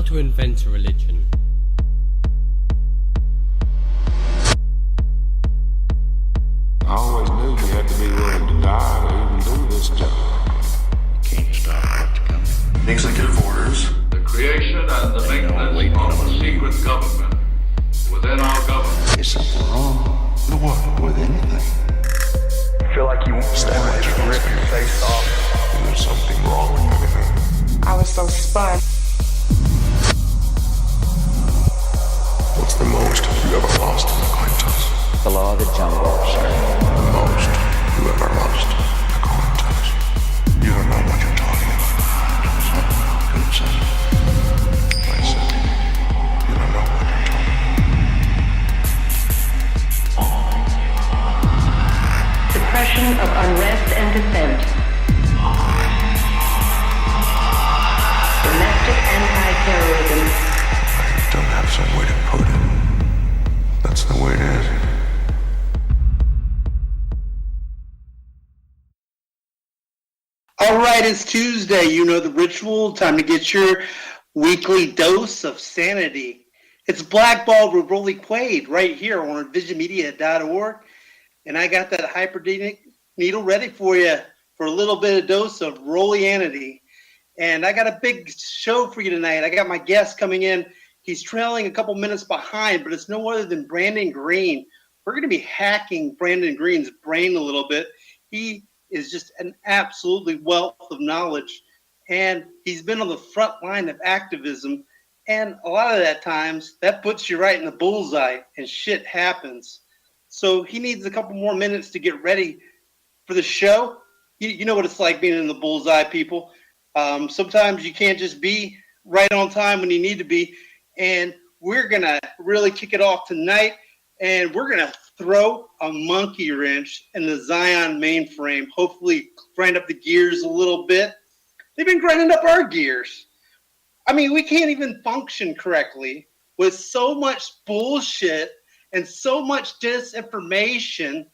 How to invent a religion. I always knew you had to be willing to die to even do this job. Can't stop what's coming. Executive orders. The creation and the maintenance of a secret government within our government. Is something wrong? With what? With anything? I feel like you want to rip your face off. There's something wrong with everything. I was so spun. What's the most you ever lost in the coin toss? The law of the jungle, sir. The most you ever lost in the coin toss? You don't know what you're talking about. Good son. I said, you don't know what you're talking about. Suppression of unrest and dissent. Domestic anti-terrorism. I don't have some way to put it. That's the way it is. All right, it's Tuesday. You know the ritual. Time to get your weekly dose of sanity. It's Blackballed with Rollie Quaid right here on visionmedia.org. And I got that hyperdinic needle ready for you for a little bit of dose of Rollianity. And I got a big show for you tonight. I got my guest coming in. He's trailing a couple minutes behind, but it's no other than Brandon Green. We're going to be hacking Brandon Green's brain a little bit. He is just an absolutely wealth of knowledge, and he's been on the front line of activism, and a lot of that times that puts you right in the bullseye and shit happens. So he needs a couple more minutes to get ready for the show. You know what it's like being in the bullseye, people. Sometimes you can't just be right on time when you need to be, and we're gonna really kick it off tonight, and we're gonna throw a monkey wrench in the Zion mainframe, hopefully grind up the gears a little bit. They've been grinding up our gears. I mean, we can't even function correctly with so much bullshit and so much disinformation.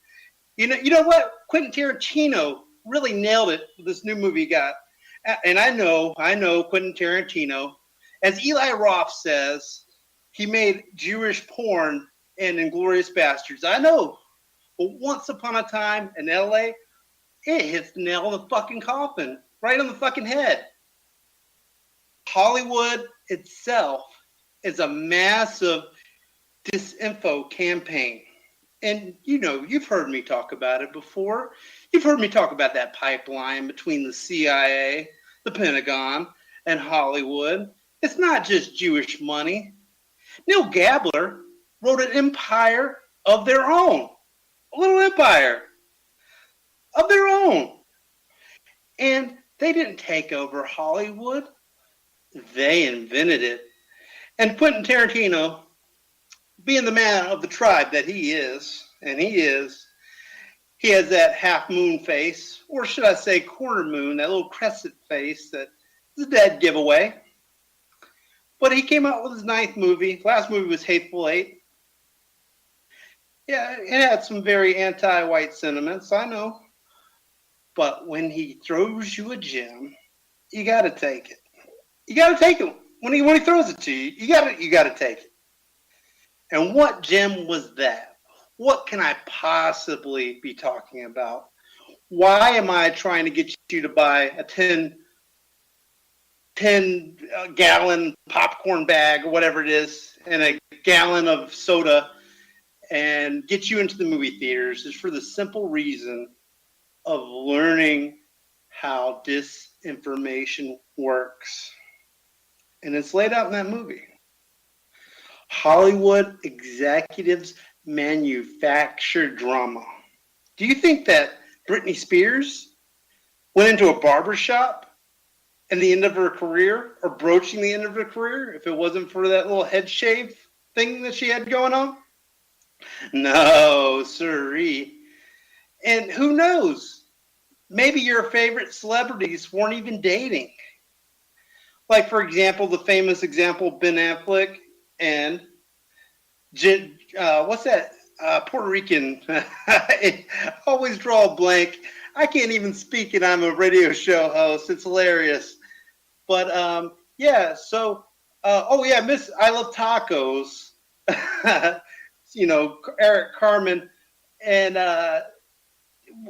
You know what? Quentin Tarantino really nailed it with this new movie he got. And I know Quentin Tarantino. As Eli Roth says, he made Jewish porn in Inglourious Bastards. I know. But once upon a time in LA, it hits the nail on the fucking coffin. Right on the fucking head. Hollywood itself is a massive disinfo campaign. And, you know, you've heard me talk about it before. You've heard me talk about that pipeline between the CIA, the Pentagon, and Hollywood. It's not just Jewish money. Neil Gabler wrote an empire of their own. A little empire of their own. And they didn't take over Hollywood. They invented it. And Quentin Tarantino, being the man of the tribe that he is, and he has that half moon face, or should I say quarter moon, that little crescent face that is a dead giveaway. But he came out with his ninth movie. Last movie was Hateful Eight. Yeah, it had some very anti-white sentiments, I know. But when he throws you a gem, you got to take it. You got to take it. When he throws it to you, you got to take it. And what gem was that? What can I possibly be talking about? Why am I trying to get you to buy a 10-gallon popcorn bag or whatever it is and a gallon of soda and get you into the movie theaters? Is for the simple reason of learning how disinformation works. And it's laid out in that movie. Hollywood executives manufacture drama. Do you think that Britney Spears went into a barbershop in the end of her career, or broaching the end of her career, if it wasn't for that little head shave thing that she had going on? No, sirree. And who knows? Maybe your favorite celebrities weren't even dating. Like, for example, the famous example, Ben Affleck and what's that? Puerto Rican. I always draw a blank. I can't even speak, and I'm a radio show host. It's hilarious. But yeah, so Oh yeah, Miss I Love Tacos. Eric Carmen, and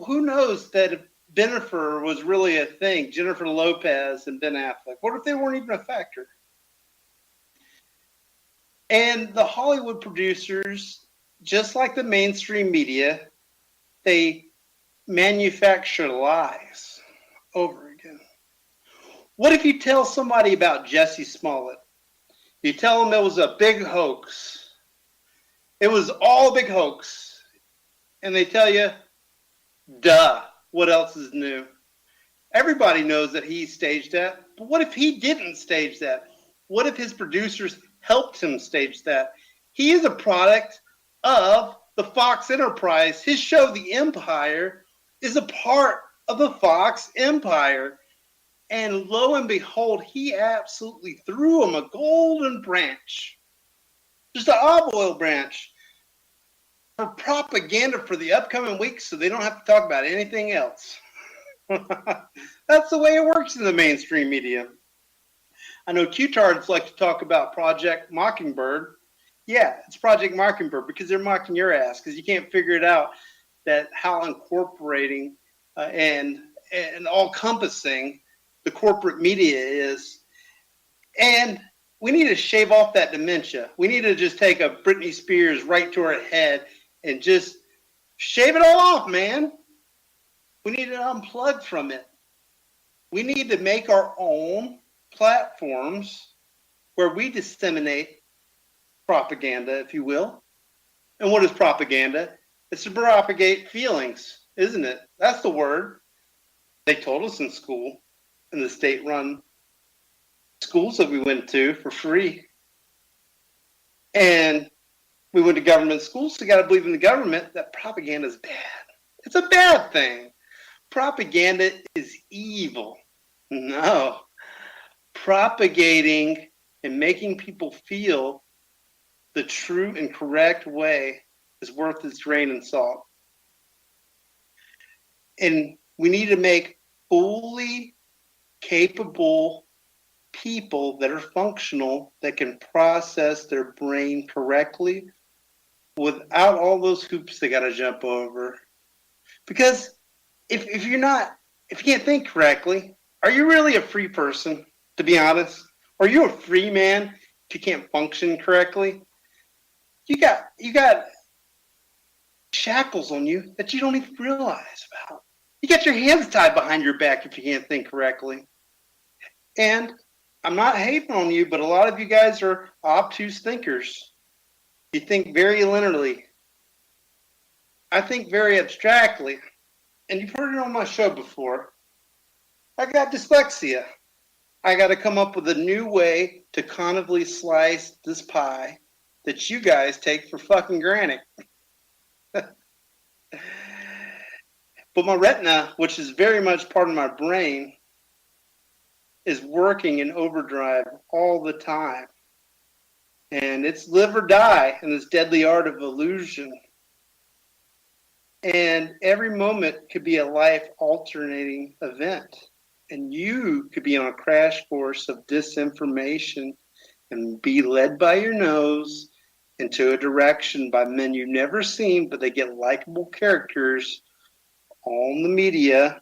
who knows that if Bennifer was really a thing, Jennifer Lopez and Ben Affleck. What if they weren't even a factor? And the Hollywood producers, just like the mainstream media, they manufacture lies over again. What if you tell somebody about Jesse Smollett? You tell them it was a big hoax. It was all a big hoax. And they tell you, duh, what else is new? Everybody knows that he staged that. But what if he didn't stage that? What if his producers helped him stage that? He is a product of the Fox Enterprise. His show, The Empire, is a part of the Fox Empire. And lo and behold, he absolutely threw him a golden branch. Just an olive oil branch. For propaganda for the upcoming weeks so they don't have to talk about anything else. That's the way it works in the mainstream media. I know Q-tards like to talk about Project Mockingbird. Yeah, it's Project Mockingbird because they're mocking your ass because you can't figure it out that how incorporating and all-encompassing the corporate media is. And we need to shave off that dementia. We need to just take a Britney Spears right to her head and just shave it all off, man. We need to unplug from it. We need to make our own platforms where we disseminate propaganda, if you will. And what is propaganda? It's to propagate feelings, isn't it? That's the word. They told us in school, in the state-run schools that we went to for free. And we went to government schools, so you got to believe in the government that propaganda is bad. It's a bad thing. Propaganda is evil. No. Propagating and making people feel the true and correct way is worth its grain in salt. And we need to make fully capable people that are functional, that can process their brain correctly without all those hoops they got to jump over. Because if you can't think correctly, are you really a free person, to be honest? Are you a free man if you can't function correctly? You got shackles on you that you don't even realize about. You got your hands tied behind your back if you can't think correctly. And I'm not hating on you, but a lot of you guys are obtuse thinkers. You think very linearly. I think very abstractly. And you've heard it on my show before. I got dyslexia. I got to come up with a new way to conively slice this pie that you guys take for fucking granted. But my retina, which is very much part of my brain, is working in overdrive all the time. And it's live or die in this deadly art of illusion. And every moment could be a life-alternating event. And you could be on a crash course of disinformation and be led by your nose into a direction by men you've never seen, but they get likable characters on the media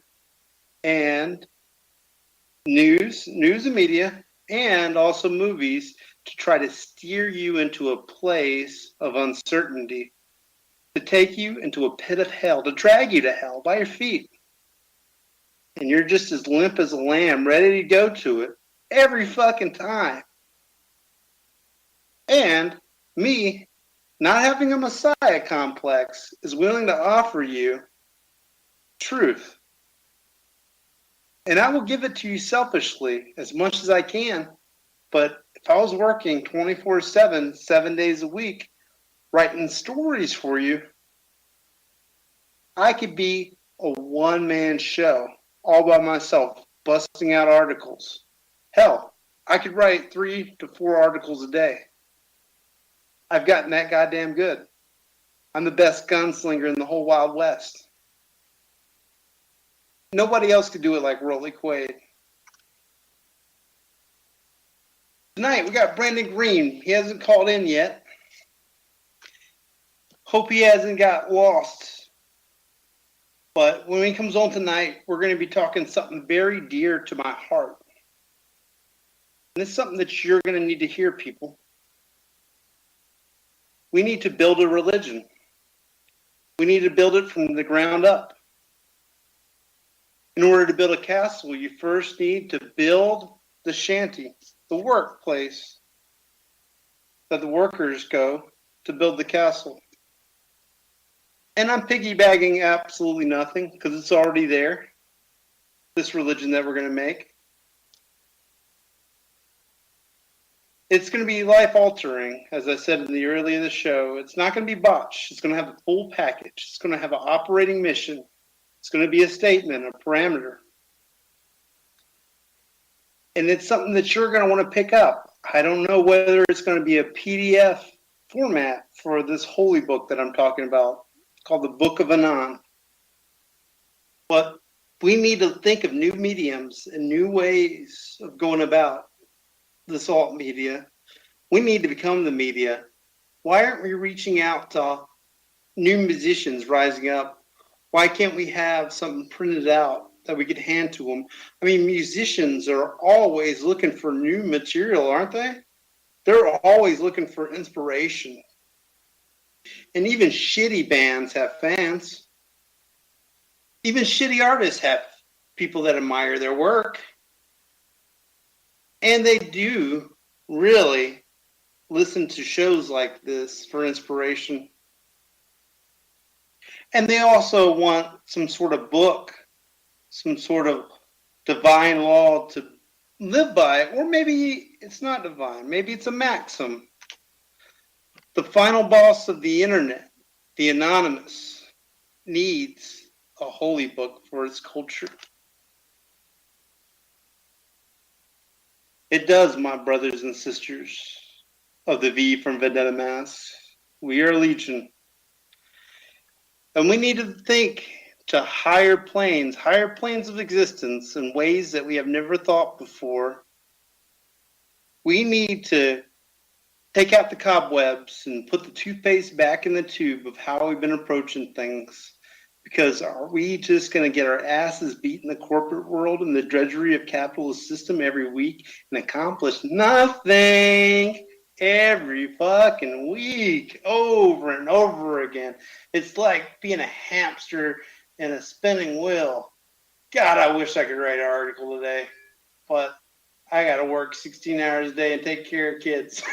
and news and media, and also movies to try to steer you into a place of uncertainty, to take you into a pit of hell, to drag you to hell by your feet. And you're just as limp as a lamb, ready to go to it every fucking time. And me, not having a messiah complex, is willing to offer you truth. And I will give it to you selfishly as much as I can. But if I was working 24/7, 7 days a week, writing stories for you, I could be a one-man show all by myself, busting out articles. Hell, I could write 3 to 4 articles a day. I've gotten that goddamn good. I'm the best gunslinger in the whole Wild West. Nobody else could do it like Rollie Quaid. Tonight we got Brandon Green. He hasn't called in yet. Hope he hasn't got lost. But when he comes on tonight, we're going to be talking something very dear to my heart. And it's something that you're going to need to hear, people. We need to build a religion. We need to build it from the ground up. In order to build a castle, you first need to build the shanty, the workplace that the workers go to build the castle. And I'm piggybacking absolutely nothing because it's already there, this religion that we're going to make. It's going to be life-altering, as I said in the early of the show. It's not going to be botched. It's going to have a full package. It's going to have an operating mission. It's going to be a statement, a parameter. And it's something that you're going to want to pick up. I don't know whether it's going to be a PDF format for this holy book that I'm talking about, called the Book of Anon. But we need to think of new mediums and new ways of going about this alt media. We need to become the media. Why aren't we reaching out to new musicians rising up? Why can't we have something printed out that we could hand to them? I mean, musicians are always looking for new material, aren't they? They're always looking for inspiration. And even shitty bands have fans. Even shitty artists have people that admire their work. And they do really listen to shows like this for inspiration. And they also want some sort of book, some sort of divine law to live by. Or maybe it's not divine. Maybe it's a maxim. The final boss of the internet, the anonymous, needs a holy book for its culture. It does, my brothers and sisters of the V from Vendetta Mass. We are Legion. And we need to think to higher planes of existence in ways that we have never thought before. We need to take out the cobwebs and put the toothpaste back in the tube of how we've been approaching things. Because are we just going to get our asses beat in the corporate world and the drudgery of capitalist system every week and accomplish nothing every fucking week over and over again? It's like being a hamster in a spinning wheel. God, I wish I could write an article today, but I got to work 16 hours a day and take care of kids.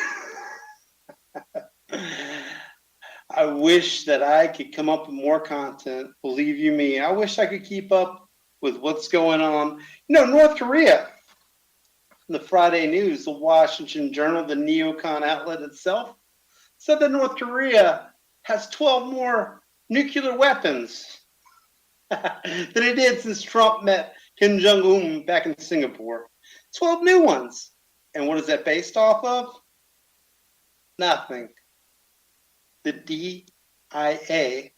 I wish that I could come up with more content. Believe you me, I wish I could keep up with what's going on. You know, North Korea, the Friday News, the Washington Journal, the neocon outlet itself, said that North Korea has 12 more nuclear weapons than it did since Trump met Kim Jong-un back in Singapore. 12 new ones. And what is that based off of? Nothing. The DIA,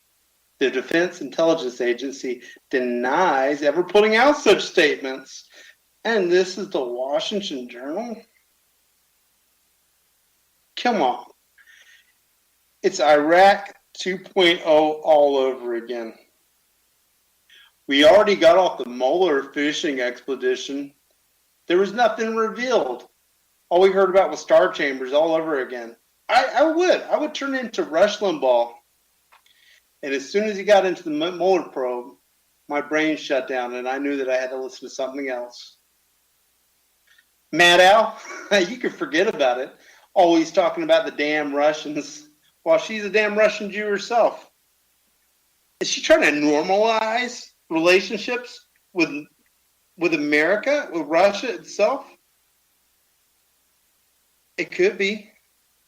the Defense Intelligence Agency, denies ever putting out such statements. And this is the Washington Journal? Come on. It's Iraq 2.0 all over again. We already got off the Mueller fishing expedition. There was nothing revealed. All we heard about was star chambers all over again. I would turn into Rush Limbaugh. And as soon as he got into the Mueller probe, my brain shut down and I knew that I had to listen to something else. Mad Al, you can forget about it. Always talking about the damn Russians while she's a damn Russian Jew herself. Is she trying to normalize relationships with America, with Russia itself? It could be.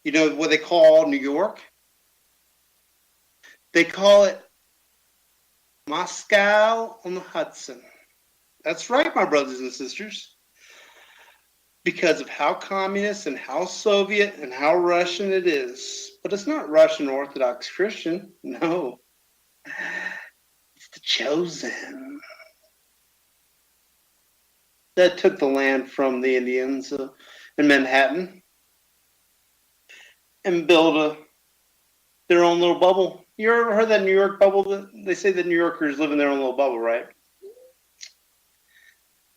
You know what they call New York? They call it Moscow on the Hudson. That's right, my brothers and sisters. Because of how communist and how Soviet and how Russian it is. But it's not Russian Orthodox Christian. No. It's the chosen. That took the land from the Indians. in Manhattan and build their own little bubble. You ever heard that New York bubble? They say that New Yorkers live in their own little bubble, right?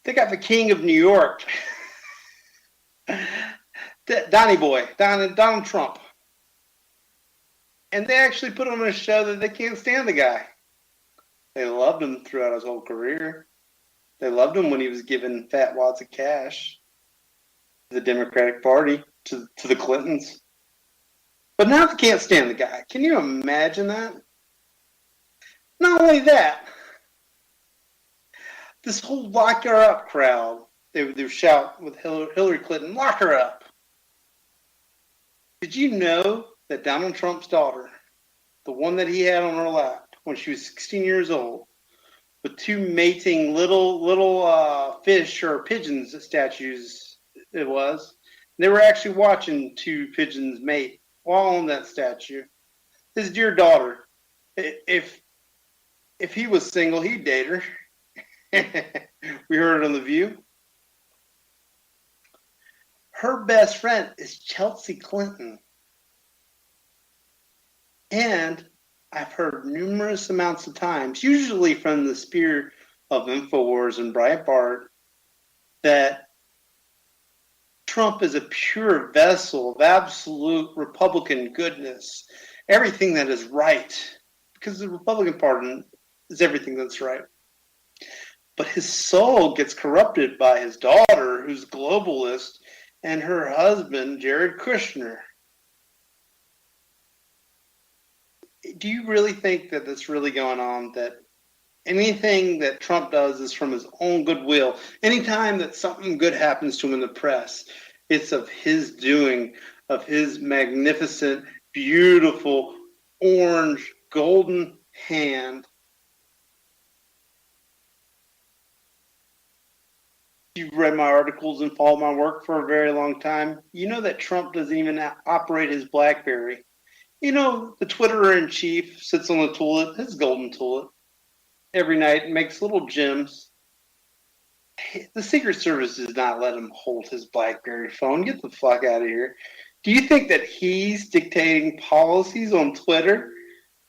They got the king of New York, Donnie Boy, Donald Trump. And they actually put on a show that they can't stand the guy. They loved him throughout his whole career. They loved him when he was giving fat wads of cash to the Democratic Party, to the Clintons. But now they can't stand the guy. Can you imagine that? Not only that, this whole lock her up crowd, they would shout with Hillary Clinton, lock her up. Did you know that Donald Trump's daughter, the one that he had on her lap when she was 16 years old, with two mating little fish or pigeons statues, it was, they were actually watching two pigeons mate while on that statue. His dear daughter, if he was single, he'd date her. We heard it on The View. Her best friend is Chelsea Clinton. And I've heard numerous amounts of times, usually from the sphere of InfoWars and Breitbart, that Trump is a pure vessel of absolute Republican goodness, everything that is right, because the Republican Party is everything that's right. But his soul gets corrupted by his daughter, who's globalist, and her husband, Jared Kushner. Do you really think that that's really going on, that anything that Trump does is from his own goodwill? Anytime that something good happens to him in the press, it's of his doing, of his magnificent, beautiful, orange, golden hand. You've read my articles and followed my work for a very long time. You know that Trump doesn't even operate his BlackBerry. You know, the Twitterer-in-chief sits on the toilet, his golden toilet, every night and makes little gems. The Secret Service does not let him hold his BlackBerry phone. Get the fuck out of here. Do you think that he's dictating policies on Twitter?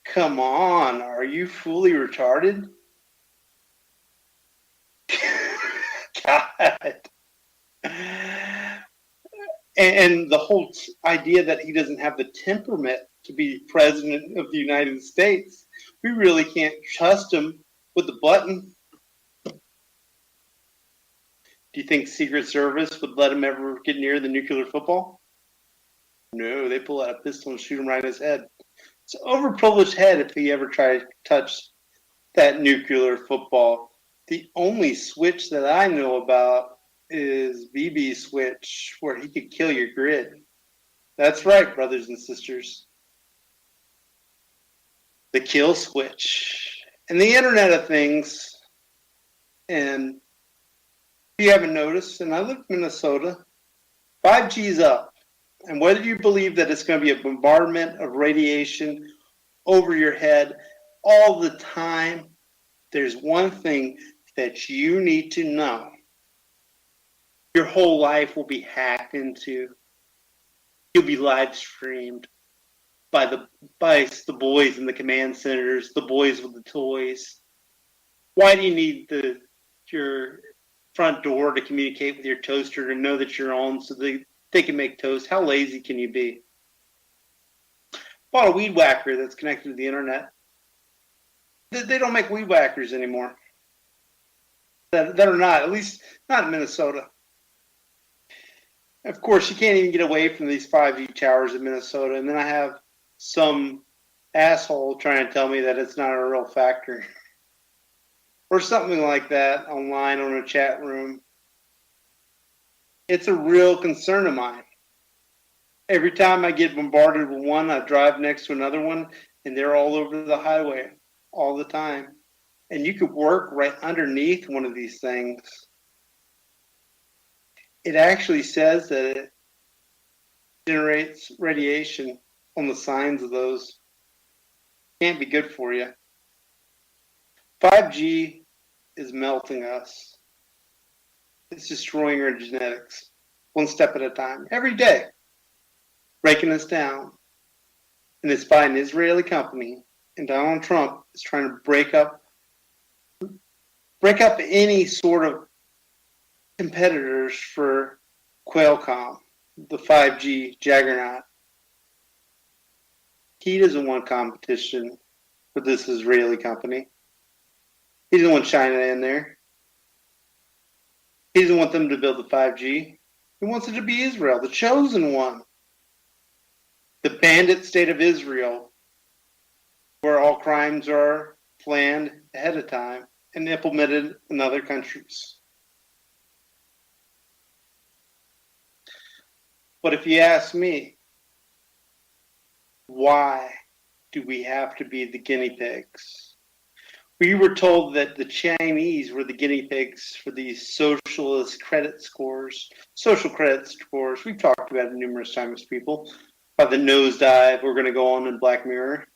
Come on, are you fully retarded? God. And the whole idea that he doesn't have the temperament to be president of the United States, we really can't trust him with the button. Do you think Secret Service would let him ever get near the nuclear football? No, they pull out a pistol and shoot him right in his head. It's an overprivileged head if he ever tried to touch that nuclear football. The only switch that I know about is BB's switch, where he could kill your grid. That's right, brothers and sisters. The kill switch. And the Internet of Things. And if you haven't noticed, and I live in Minnesota, 5G's up. And whether you believe that it's going to be a bombardment of radiation over your head all the time, there's one thing that you need to know. Your whole life will be hacked into. You'll be live streamed by the boys in the command centers, the boys with the toys. Why do you need your front door to communicate with your toaster to know that you're on so they can make toast? How lazy can you be? Bought a weed whacker that's connected to the internet. They don't make weed whackers anymore. That are not, at least not in Minnesota. Of course, you can't even get away from these 5G towers in Minnesota. And then I have some asshole trying to tell me that it's not a real factor. Or something like that online on a chat room. It's a real concern of mine. Every time I get bombarded with one, I drive next to another one, and they're all over the highway all the time. And you could work right underneath one of these things. It actually says that it generates radiation on the signs of those. Can't be good for you. 5G is melting us. It's destroying our genetics. one step at a time, every day, breaking us down. And it's by an Israeli company, and Donald Trump is trying to break up any sort of competitors for Qualcomm, the 5G juggernaut. He doesn't want competition with this Israeli company. He doesn't want China in there. He doesn't want them to build the 5G. He wants it to be Israel, the chosen one. The bandit state of Israel, where all crimes are planned ahead of time and implemented in other countries. But if you ask me, why do we have to be the guinea pigs? We were told that the Chinese were the guinea pigs for these socialist credit scores, social credit scores. We've talked about it numerous times, people, about the nosedive we're going to go on in Black Mirror.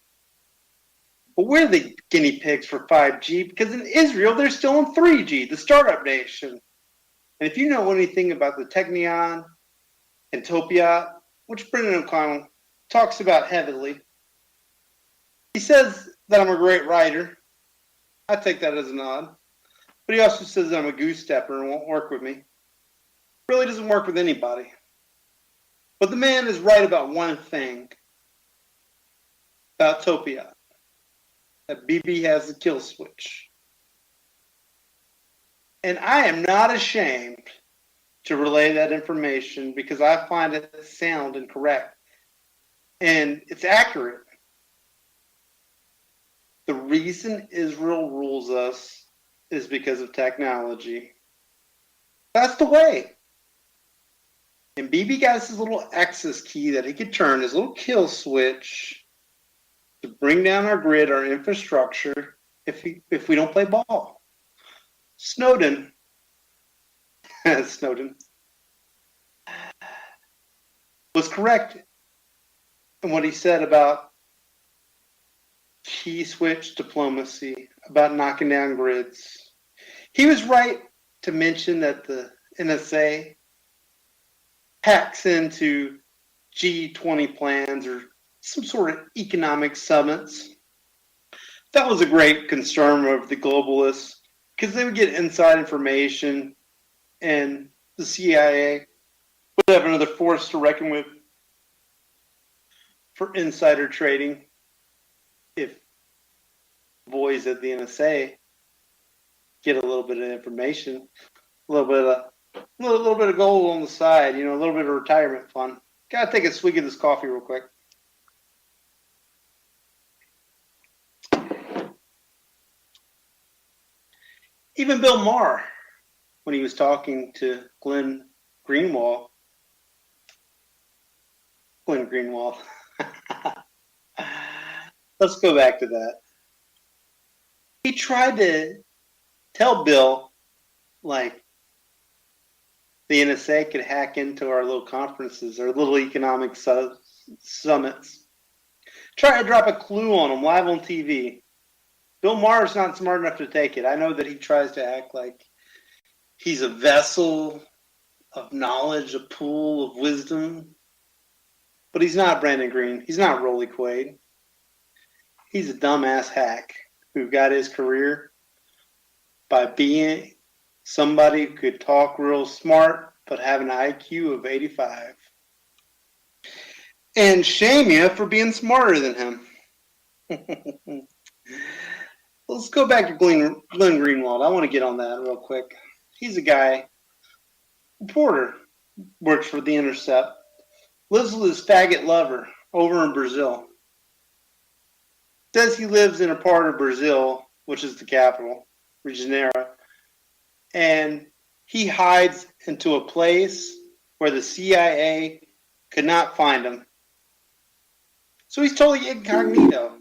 But we're the guinea pigs for 5G because in Israel, they're still on 3G, the startup nation. And if you know anything about the Technion and Topia, which Brendan O'Connell talks about heavily, he says that I'm a great writer. I take that as a nod. But he also says that I'm a goose stepper and won't work with me. Really doesn't work with anybody. But the man is right about one thing about Topia, that BB has the kill switch. And I am not ashamed to relay that information because I find it sound and correct. And it's accurate. The reason Israel rules us is because of technology. That's the way. And BB got his little access key that he could turn, his little kill switch, to bring down our grid, our infrastructure, if we don't play ball. Snowden was correct in what he said about key switch diplomacy, about knocking down grids. He was right to mention that the NSA hacks into G20 plans or some sort of economic summits. That was a great concern of the globalists because they would get inside information and the CIA would have another force to reckon with for insider trading. If boys at the NSA get a little bit of information, a little bit of gold on the side, a little bit of retirement fund. Gotta take a swig of this coffee real quick. Even Bill Maher, when he was talking to Glenn Greenwald. Let's go back to that. He tried to tell Bill, like, the NSA could hack into our little conferences, our little economic summits. Try to drop a clue on him live on TV. Bill Maher's not smart enough to take it. I know that he tries to act like he's a vessel of knowledge, a pool of wisdom. But he's not Brandon Green. He's not Rollie Quaid. He's a dumbass hack who got his career by being somebody who could talk real smart but have an IQ of 85. And shame you for being smarter than him. Let's go back to Glenn Greenwald. I want to get on that real quick. He's a guy, reporter, works for The Intercept, lives with his faggot lover over in Brazil. Says he lives in a part of Brazil, which is the capital, Rio de Janeiro, and he hides into a place where the CIA could not find him. So he's totally incognito.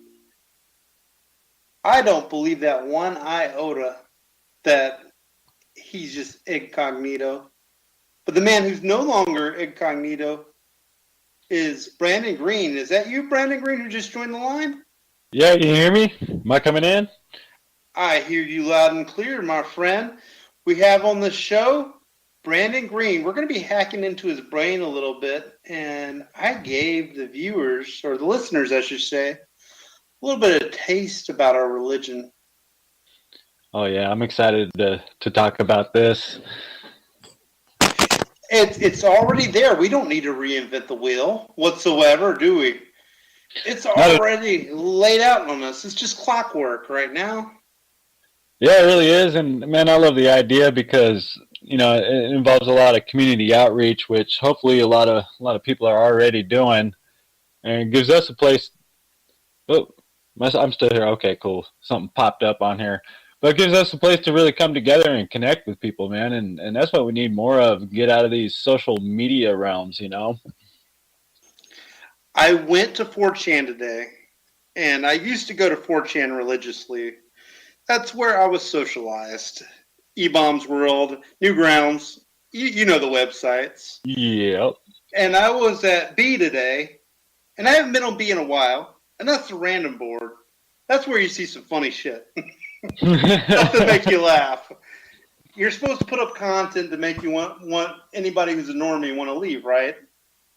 I don't believe that one iota that he's just incognito. But the man who's no longer incognito is Brandon Green. Is that you, Brandon Green, who just joined the line? Yeah, you hear me? Am I coming in? I hear you loud and clear, my friend. We have on the show Brandon Green, we're going to be hacking into his brain a little bit, and I gave the viewers, or the listeners, I should say, a little bit of taste about our religion. Oh yeah, I'm excited to talk about this. It's already there. We don't need to reinvent the wheel whatsoever, do we? It's already laid out on us. It's just clockwork right now. Yeah, it really is, and man, I love the idea because it involves a lot of community outreach, which hopefully a lot of people are already doing, and it gives us a place. Oh, I'm still here. Okay, cool. Something popped up on here, but it gives us a place to really come together and connect with people, man, and that's what we need more of. Get out of these social media realms, I went to 4chan today, and I used to go to 4chan religiously. That's where I was socialized. E-Bombs World, Newgrounds, you know the websites. Yep. And I was at B today, and I haven't been on B in a while, and that's the random board. That's where you see some funny shit. Stuff to make you laugh. You're supposed to put up content to make you want anybody who's a normie want to leave, right?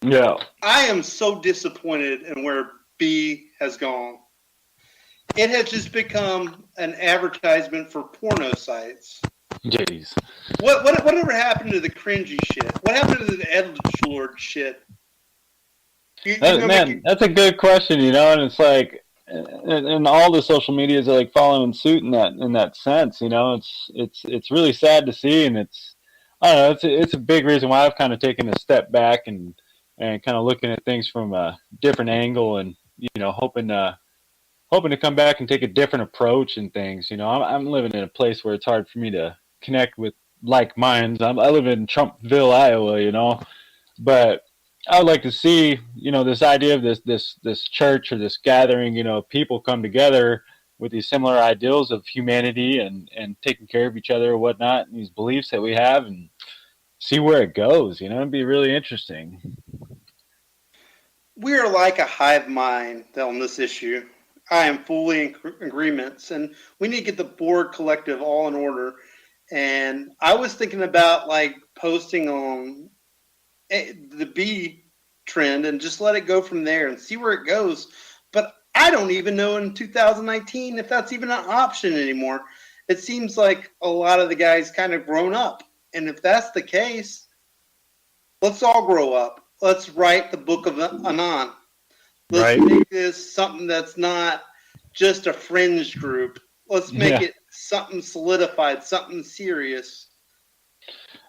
Yeah. I am so disappointed in where B has gone. It has just become an advertisement for porno sites. Jeez. Whatever happened to the cringy shit? What happened to the edgelord shit? That's a good question, and it's like, and all the social medias are like following suit in that sense, it's really sad to see, and I don't know, it's a big reason why I've kind of taken a step back and kind of looking at things from a different angle, and hoping to come back and take a different approach and things. I'm living in a place where it's hard for me to connect with like minds. I live in Trumpville, Iowa, but I would like to see, this idea of this church or this gathering, people come together with these similar ideals of humanity and taking care of each other or whatnot, and these beliefs that we have, and see where it goes. It'd be really interesting. We are like a hive mind on this issue. I am fully in agreement, and we need to get the board collective all in order. And I was thinking about like posting on the B trend and just let it go from there and see where it goes. But I don't even know in 2019 if that's even an option anymore. It seems like a lot of the guys kind of grown up. And if that's the case, let's all grow up. Let's write the book of Anon. Let's make this something that's not just a fringe group. Let's make it something solidified, something serious.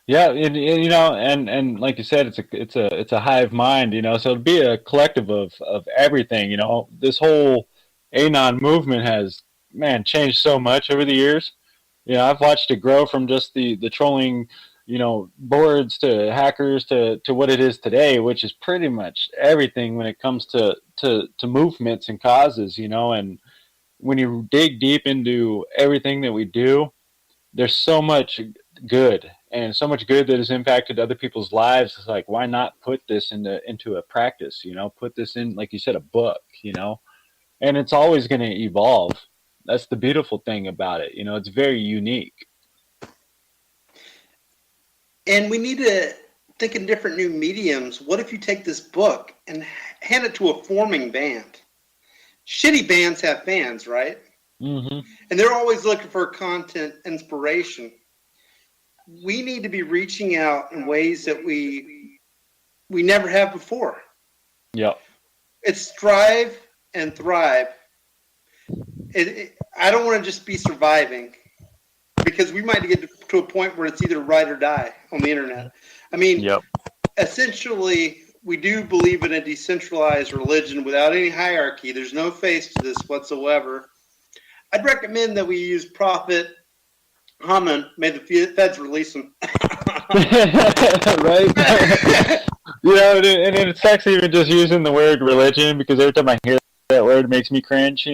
Yeah, and like you said, it's a hive mind, so it'd be a collective of everything, This whole Anon movement has, changed so much over the years. I've watched it grow from just the trolling, boards to hackers to what it is today, which is pretty much everything when it comes to movements and causes, and when you dig deep into everything that we do, there's so much good and so much good that has impacted other people's lives. It's like, why not put this into a practice, put this in, like you said, a book, and it's always going to evolve. That's the beautiful thing about it. It's very unique. And we need to think in different new mediums. What if you take this book and hand it to a forming band? Shitty bands have fans, right? Mm-hmm. And they're always looking for content inspiration. We need to be reaching out in ways that we never have before. Yeah. It's strive and thrive. I don't want to just be surviving, because we might get to a point where it's either ride or die on the internet. I mean, essentially, we do believe in a decentralized religion without any hierarchy. There's no face to this whatsoever. I'd recommend that we use Prophet Haman. May the feds release him. Right? And it sucks even just using the word religion, because every time I hear that word, it makes me cringe,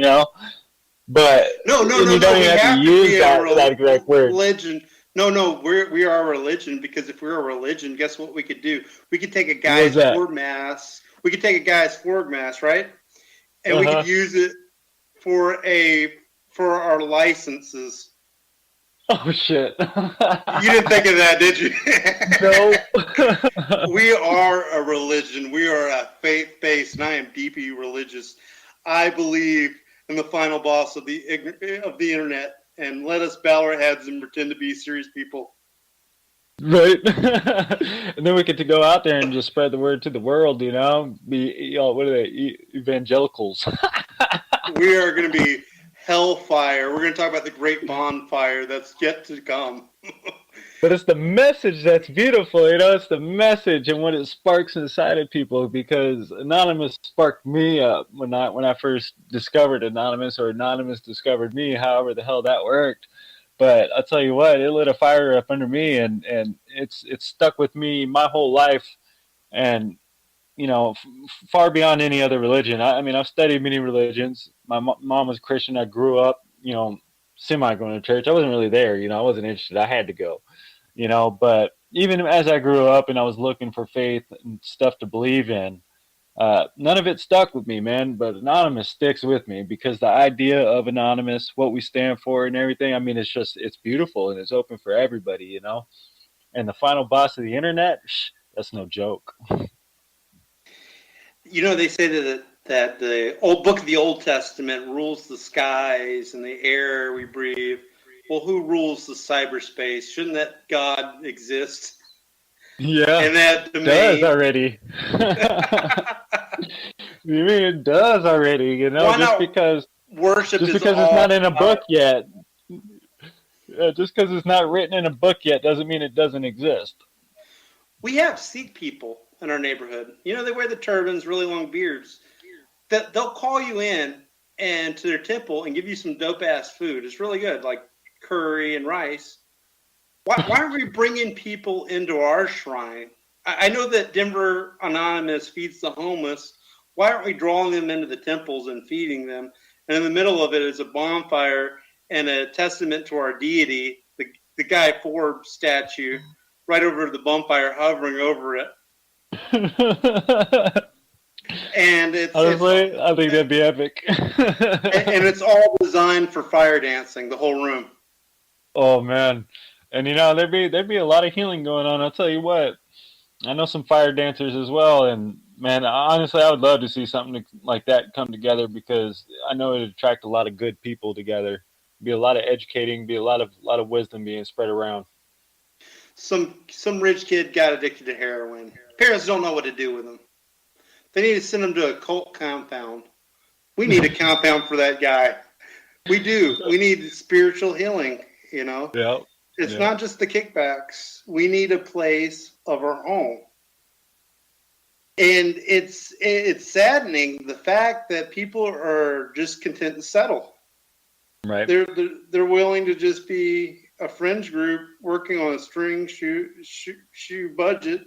But no. You don't even have to use that exact word. Religion. No. We are a religion, because if we're a religion, guess what we could do? We could take a guy's Ford mass. We could take a guy's Ford mass, right? And we could use it for our licenses. Oh shit. You didn't think of that, did you? No. We are a religion. We are a faith-based, and I am deeply religious. I believe in the final boss of the internet, and let us bow our heads and pretend to be serious people. Right. And then we get to go out there and just spread the word to the world, be, what are they, evangelicals. We are going to be hellfire. We're going to talk about the great bonfire that's yet to come. But it's the message that's beautiful, it's the message and what it sparks inside of people, because Anonymous sparked me up when I first discovered Anonymous, or Anonymous discovered me, however the hell that worked. But I'll tell you what, it lit a fire up under me, and it's stuck with me my whole life, and far beyond any other religion. I mean, I've studied many religions. My mom was Christian. I grew up, semi going to church. I wasn't really there, I wasn't interested. I had to go, But even as I grew up and I was looking for faith and stuff to believe in, none of it stuck with me, man. But Anonymous sticks with me, because the idea of Anonymous, what we stand for, and everything. I mean, it's beautiful, and it's open for everybody, And the final boss of the internet, that's no joke. They say that the old book of the Old Testament rules the skies and the air we breathe. Well, who rules the cyberspace? Shouldn't that God exist? Yeah, and that domain does already. You mean it does already? Why just not because worship just is because it's all not in a book about- yet. Just because it's not written in a book yet doesn't mean it doesn't exist. We have Sikh people in our neighborhood. They wear the turbans, really long beards. They'll call you in and to their temple and give you some dope ass food. It's really good, like curry and rice. Why aren't we bringing people into our shrine? I know that Denver Anonymous feeds the homeless. Why aren't we drawing them into the temples and feeding them? And in the middle of it is a bonfire and a testament to our deity, the Guy Forbes statue, right over the bonfire, hovering over it. And honestly, I think that'd be epic. and it's all designed for fire dancing, the whole room. Oh man, and there'd be a lot of healing going on. I'll tell you what, I know some fire dancers as well, and man, honestly, I would love to see something like that come together, because I know it'd attract a lot of good people together. Be a lot of educating, be a lot of wisdom being spread around. Some rich kid got addicted to heroin. Parents don't know what to do with him. They need to send him to a cult compound. We need a compound for that guy. We do. We need spiritual healing, Yeah. It's not just the kickbacks. We need a place of our own. And it's saddening, the fact that people are just content to settle. Right. They're willing to just be a fringe group working on a string shoe budget.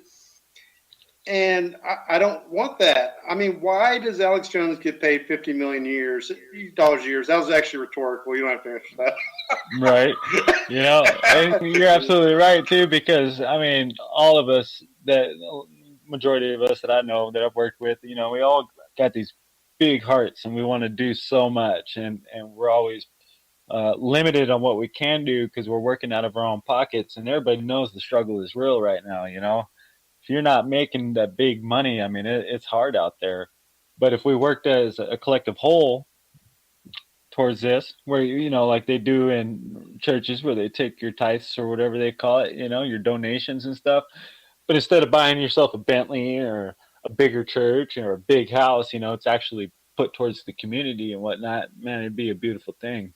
And I don't want that. I mean, why does Alex Jones get paid $50 million a year? That was actually rhetorical. You don't have to answer that. Right. You're absolutely right too, because I mean, all of us, the majority of us that I know that I've worked with, we all got these big hearts, and we want to do so much, and we're always limited on what we can do, because we're working out of our own pockets, and everybody knows the struggle is real right now. If you're not making that big money, I mean, it's hard out there. But if we worked as a collective whole towards this, where, like they do in churches, where they take your tithes or whatever they call it, your donations and stuff. But instead of buying yourself a Bentley or a bigger church or a big house, it's actually put towards the community and whatnot. Man, it'd be a beautiful thing.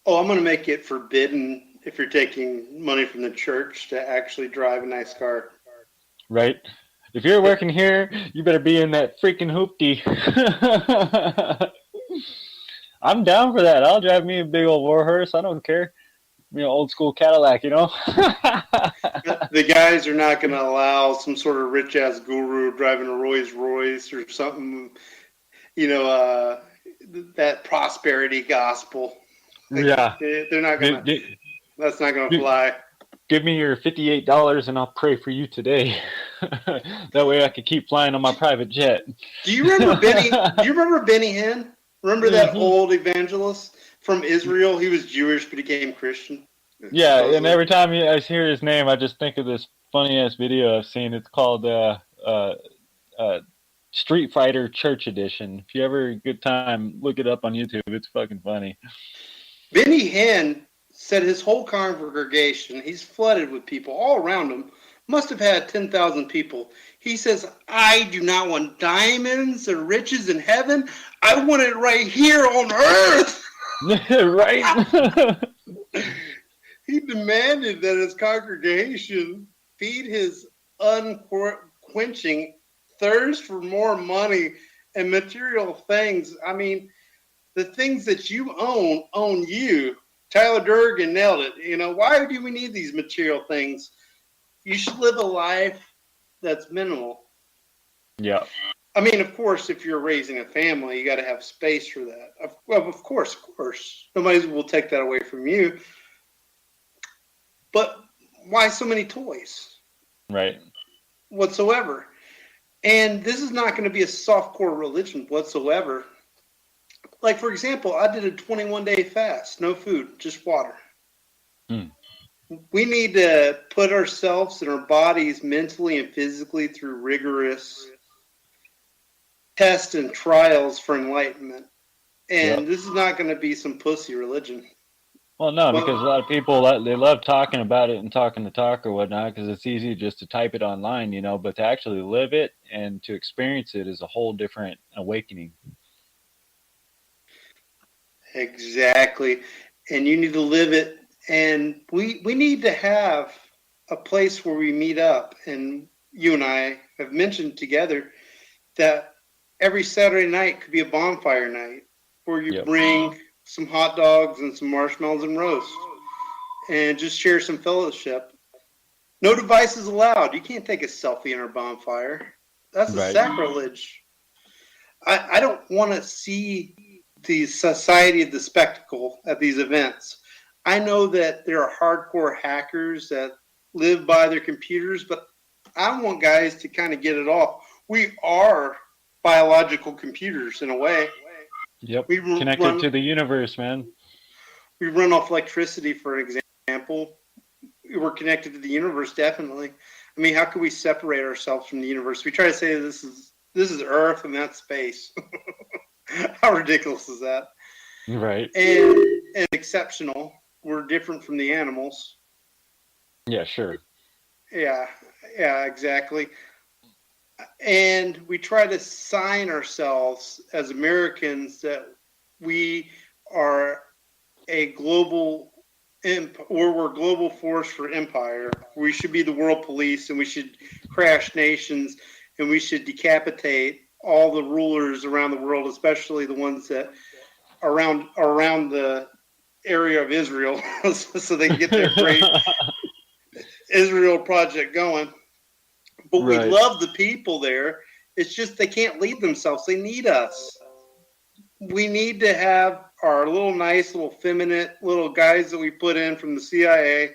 Oh, I'm going to make it forbidden, if you're taking money from the church, to actually drive a nice car. Right. If you're working here, you better be in that freaking hoopty. I'm down for that. I'll drive me a big old war hearse. I don't care. Old school Cadillac, The guys are not going to allow some sort of rich ass guru driving a Rolls Royce or something, that prosperity gospel. Yeah. They're not going to, that's not going to fly. Give me your $58 and I'll pray for you today. That way I can keep flying on my private jet. Do you remember Benny Hinn? Remember that old evangelist from Israel? He was Jewish but he became Christian. Yeah, and supposedly. every time I hear his name, I just think of this funny ass video I've seen. It's called uh, Street Fighter Church Edition. If you ever get good time, look it up on YouTube. It's fucking funny. Benny Hinn said his whole congregation, he's flooded with people all around him, must have had 10,000 people. He says, I do not want diamonds or riches in heaven. I want it right here on earth. Right? He demanded that his congregation feed his unquenching thirst for more money and material things. I mean, the things that you own you. Tyler Durgan nailed it. You know, why do we need these material things? You should live a life that's minimal. Yeah. I mean, of course, if you're raising a family, you got to have space for that. Of course. Nobody will take that away from you. But why so many toys? Right. Whatsoever. And this is not going to be a softcore religion whatsoever. Like, for example, I did a 21-day fast, no food, just water. We need to put ourselves and our bodies mentally and physically through rigorous tests and trials for enlightenment. And this is not going to be some pussy religion. Well, no, because a lot of people, they love talking about it and talking the talk or whatnot because it's easy just to type it online, you know, but to actually live it and to experience it is a whole different awakening. Exactly. And you need to live it. And we need to have a place where we meet up. And you and I have mentioned together that every Saturday night could be a bonfire night where you bring some hot dogs and some marshmallows and roast and just share some fellowship. No devices allowed. You can't take a selfie in our bonfire. That's a sacrilege. I don't want to see the society of the spectacle at these events. I know that there are hardcore hackers that live by their computers, but I want guys to kind of get it off. We are biological computers in a way. Yep. Connected to the universe, man. We run off electricity, for example. We're connected to the universe, definitely. I mean, how could we separate ourselves from the universe? We try to say this is Earth and that's space. How ridiculous is that? Right. And exceptional. We're different from the animals. Yeah, sure. Yeah, exactly. And we try to sign ourselves as Americans that we are a global or we're a global force for empire. We should be the world police and we should crash nations and we should decapitate all the rulers around the world, especially the ones that are around the area of Israel so they can get their great Israel project going. But we love the people there. It's just they can't lead themselves. They need us. We need to have our little nice, little feminine little guys that we put in from the CIA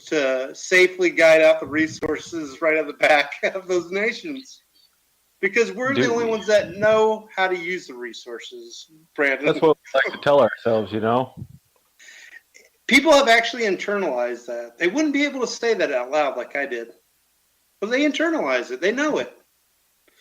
to safely guide out the resources right at the back of those nations. Because we're the only ones that know how to use the resources, Brandon. That's what we like to tell ourselves, you know? People have actually internalized that. They wouldn't be able to say that out loud like I did. But they internalize it. They know it.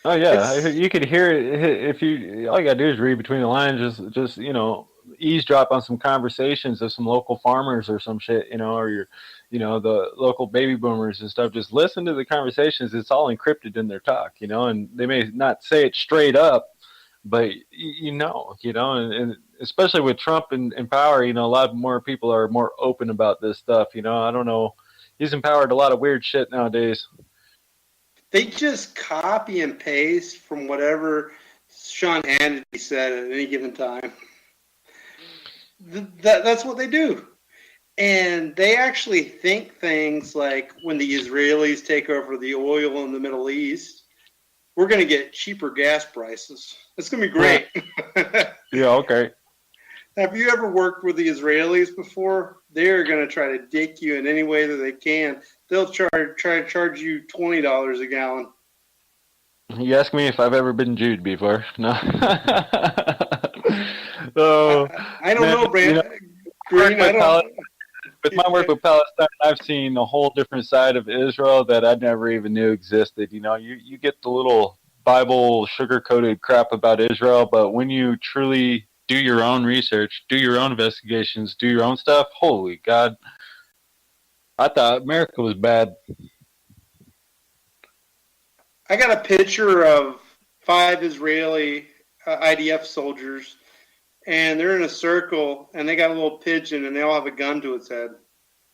Oh yeah, you could hear it if you. All you gotta do is read between the lines. Just you know, eavesdrop on some conversations of some local farmers or some shit, you know, or your, you know, the local baby boomers and stuff. Just listen to the conversations. It's all encrypted in their talk, you know, and they may not say it straight up, but you know, and especially with Trump in power, you know, a lot more people are more open about this stuff. You know, I don't know, he's empowered a lot of weird shit nowadays. They just copy and paste from whatever Sean Hannity said at any given time. That's what they do. And they actually think things like when the Israelis take over the oil in the Middle East, we're going to get cheaper gas prices. It's going to be great. Yeah, okay. Have you ever worked with the Israelis before? They're going to try to dick you in any way that they can. They'll try to charge you $20 a gallon. You ask me if I've ever been Jewed before. No. Oh, I don't know, Brandon. You know, Green, I don't. with my work with Palestine, I've seen a whole different side of Israel that I never even knew existed. You know, you get the little Bible sugar coated crap about Israel, but when you truly do your own research, do your own investigations, do your own stuff, holy God, I thought America was bad. I got a picture of 5 Israeli IDF soldiers, and they're in a circle, and they got a little pigeon, and they all have a gun to its head.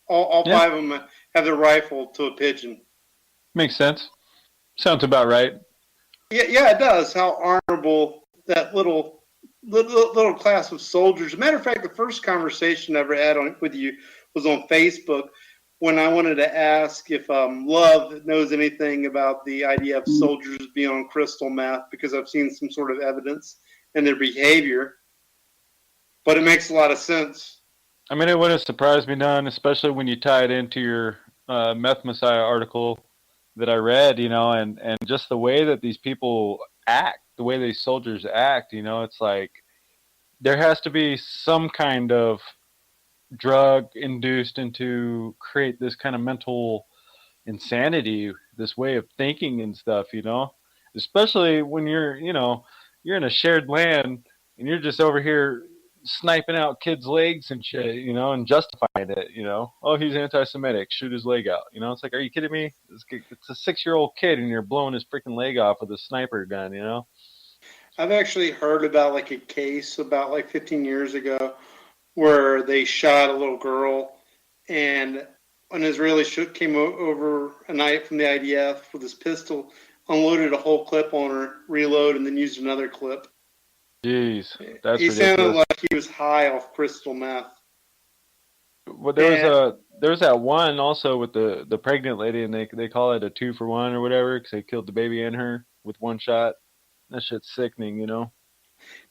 All Yeah. 5 of them have their rifle to a pigeon. Makes sense. Sounds about right. Yeah, it does. How honorable that little class of soldiers. As a matter of fact, the first conversation I ever had with you was on Facebook when I wanted to ask if Love knows anything about the IDF soldiers being on crystal meth, because I've seen some sort of evidence in their behavior. But it makes a lot of sense. I mean, it wouldn't surprise me none, especially when you tie it into your Meth Messiah article that I read, you know, and just the way that these people act, the way these soldiers act, you know, it's like there has to be some kind of drug induced into create this kind of mental insanity, this way of thinking and stuff, you know, especially when you're, you know, you're in a shared land and you're just over here sniping out kids' legs and shit, you know, and justifying it, you know. Oh, he's anti-Semitic, shoot his leg out. You know, it's like, are you kidding me? It's a 6-year-old kid and you're blowing his freaking leg off with a sniper gun, you know. I've actually heard about like a case about like 15 years ago where they shot a little girl, and an Israeli came over a night from the IDF with his pistol, unloaded a whole clip on her, reload, and then used another clip. Jeez, that's He ridiculous. sounded like he was high off crystal meth. Well, there was that one also with the pregnant lady, and they call it a 2-for-1 or whatever because they killed the baby and her with one shot. That shit's sickening, you know.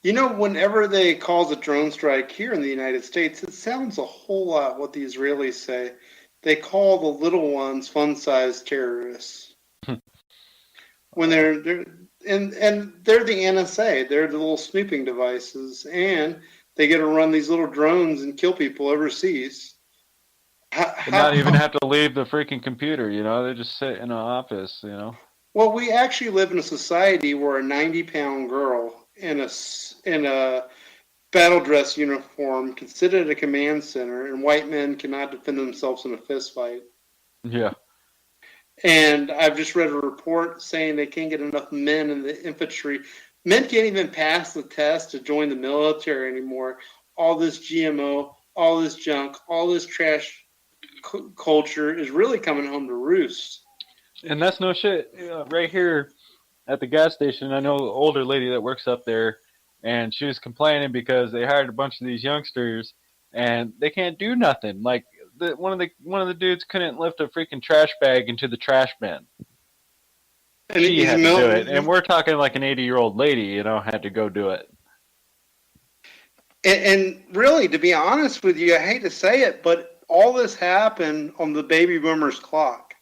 You know, whenever they cause a drone strike here in the United States, it sounds a whole lot what the Israelis say. They call the little ones fun-sized terrorists. When they're and they're the NSA, they're the little snooping devices, and they get to run these little drones and kill people overseas. And not even have to leave the freaking computer, you know. They just sit in an office, you know. Well, we actually live in a society where a 90-pound girl in a battle dress uniform can sit at a command center, and white men cannot defend themselves in a fist fight. Yeah. And I've just read a report saying they can't get enough men in the infantry. Men can't even pass the test to join the military anymore. All this GMO, all this junk, all this trash culture is really coming home to roost. And that's no shit. Right here at the gas station, I know an older lady that works up there, and she was complaining because they hired a bunch of these youngsters, and they can't do nothing. Like one of the dudes couldn't lift a freaking trash bag into the trash bin. And She had to do it, and we're talking like an 80-year-old lady, you know, had to go do it. And really, to be honest with you, I hate to say it, but all this happened on the baby boomers clock.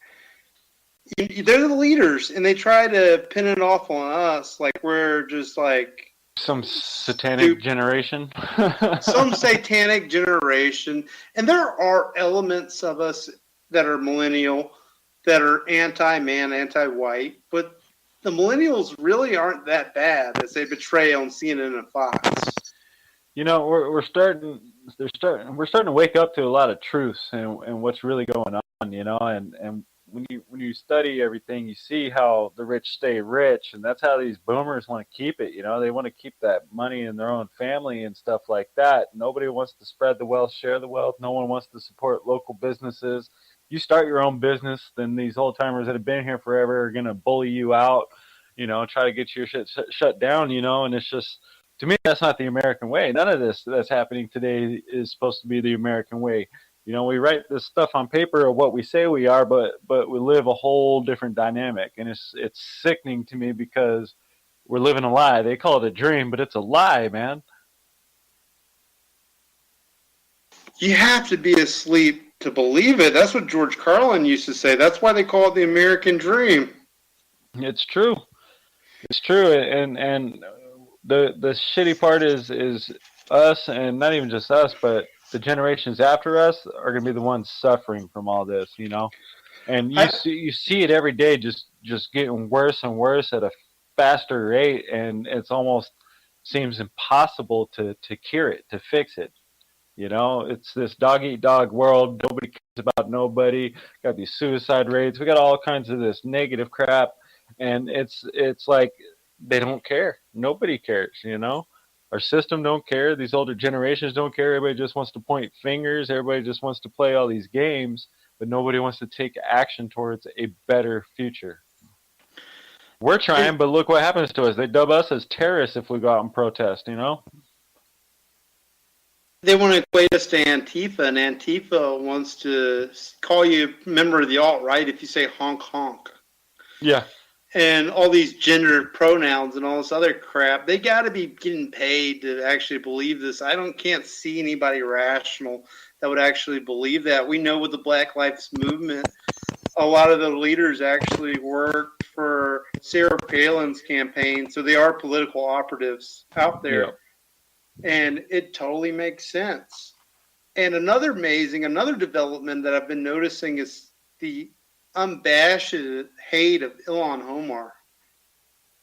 They're the leaders, and they try to pin it off on us like we're just like some satanic generation. Some satanic generation. And there are elements of us that are millennial, that are anti-man, anti-white, but the millennials really aren't that bad as they portray on CNN and Fox. You know, we're starting to wake up to a lot of truths and what's really going on, you know, and when you study everything, you see how the rich stay rich, and that's how these boomers want to keep it. You know, they want to keep that money in their own family and stuff like that. Nobody wants to spread the wealth, share the wealth. No one wants to support local businesses. You start your own business, then these old timers that have been here forever are gonna bully you out. You know, try to get your shit shut down. You know, and it's just, to me, that's not the American way. None of this that's happening today is supposed to be the American way. You know, we write this stuff on paper of what we say we are, but we live a whole different dynamic, and it's sickening to me because we're living a lie. They call it a dream, but it's a lie, man. You have to be asleep to believe it. That's what George Carlin used to say. That's why they call it the American dream. It's true. It's true, and the shitty part is us, and not even just us, but the generations after us are going to be the ones suffering from all this, you know. And you see it every day, just getting worse and worse at a faster rate, and it's almost seems impossible to cure it, to fix it. You know, it's this dog eat dog world. Nobody cares about nobody. Got these suicide rates. We got all kinds of this negative crap, and it's like they don't care. Nobody cares. You know, our system don't care. These older generations don't care. Everybody just wants to point fingers. Everybody just wants to play all these games, but nobody wants to take action towards a better future. We're trying, but look what happens to us. They dub us as terrorists if we go out and protest. You know. They want to equate us to Antifa, and Antifa wants to call you a member of the alt-right if you say honk honk. Yeah. And all these gender pronouns and all this other crap. They got to be getting paid to actually believe this. Can't see anybody rational that would actually believe that. We know with the Black Lives Movement, a lot of the leaders actually worked for Sarah Palin's campaign, so they are political operatives out there. Yeah. And it totally makes sense. And another development that I've been noticing is the unabashed hate of Ilhan Omar.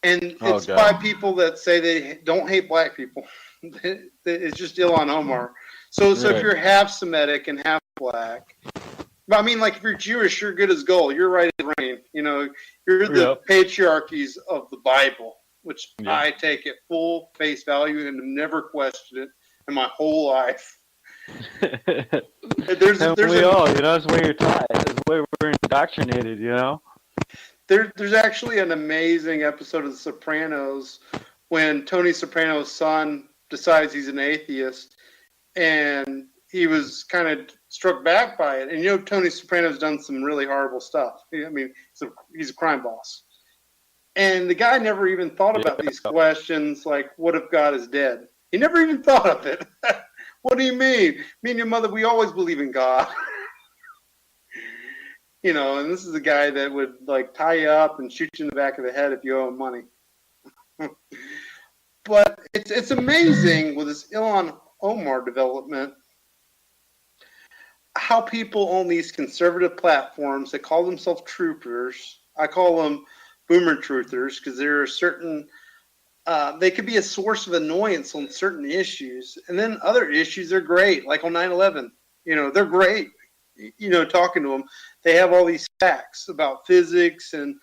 And it's by people that say they don't hate black people. It's just Ilhan Omar. So if you're half Semitic and half black, I mean, like if you're Jewish, you're good as gold. You're right as rain. You know, you're the patriarchies of the Bible, which I take at full face value and have never questioned it in my whole life. There's all, you know, that's the way you're taught. That's the way we're indoctrinated, you know. There's actually an amazing episode of The Sopranos when Tony Soprano's son decides he's an atheist, and he was kind of struck back by it. And you know, Tony Soprano's done some really horrible stuff. I mean, he's a crime boss. And the guy never even thought about these questions, like, what if God is dead? He never even thought of it. What do you mean? Me and your mother, we always believe in God. You know, and this is a guy that would, like, tie you up and shoot you in the back of the head if you owe him money. But it's amazing with this Ilhan Omar development, how people on these conservative platforms that call themselves troopers, I call them boomer truthers, because there are certain they could be a source of annoyance on certain issues, and then other issues are great, like on 9/11. You know, they're great. You know, talking to them, they have all these facts about physics and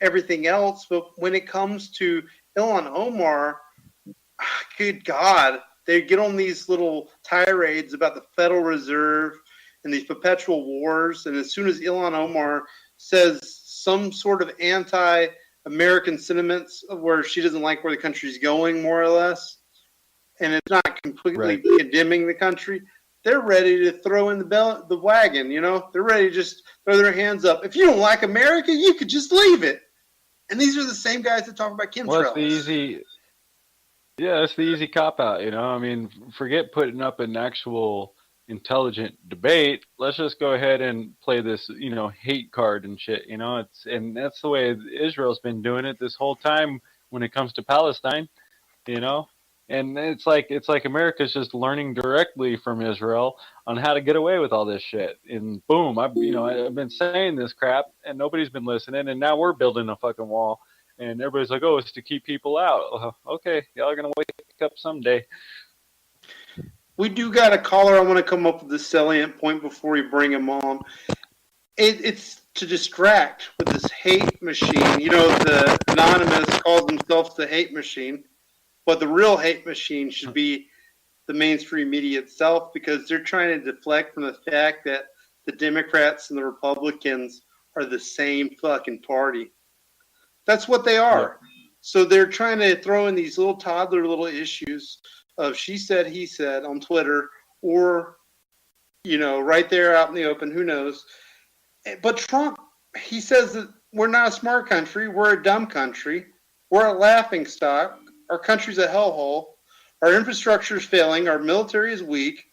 everything else, but when it comes to Ilhan Omar, good God, they get on these little tirades about the Federal Reserve and these perpetual wars, and as soon as Ilhan Omar says some sort of anti-American sentiments where she doesn't like where the country's going, more or less, and it's not completely condemning the country, they're ready to throw in the wagon, you know? They're ready to just throw their hands up. If you don't like America, you could just leave it. And these are the same guys that talk about chemtrails. Well, it's the easy cop-out, you know? I mean, forget putting up an actual intelligent debate. Let's just go ahead and play this, you know, hate card and shit, you know? And that's the way Israel's been doing it this whole time when it comes to Palestine, you know? And it's like America's just learning directly from Israel on how to get away with all this shit. And boom, I've been saying this crap and nobody's been listening, and now we're building a fucking wall. And everybody's like, oh, it's to keep people out. Okay, y'all are going to wake up someday. We do got a caller. I want to come up with the salient point before we bring him on. It's to distract with this hate machine. You know, the anonymous calls themselves the hate machine, but the real hate machine should be the mainstream media itself, because they're trying to deflect from the fact that the Democrats and the Republicans are the same fucking party. That's what they are. Yeah. So they're trying to throw in these little toddler little issues of she said, he said on Twitter, or, you know, right there out in the open, who knows. But Trump, he says that we're not a smart country. We're a dumb country. We're a laughing stock. Our country's a hellhole. Our infrastructure is failing. Our military is weak.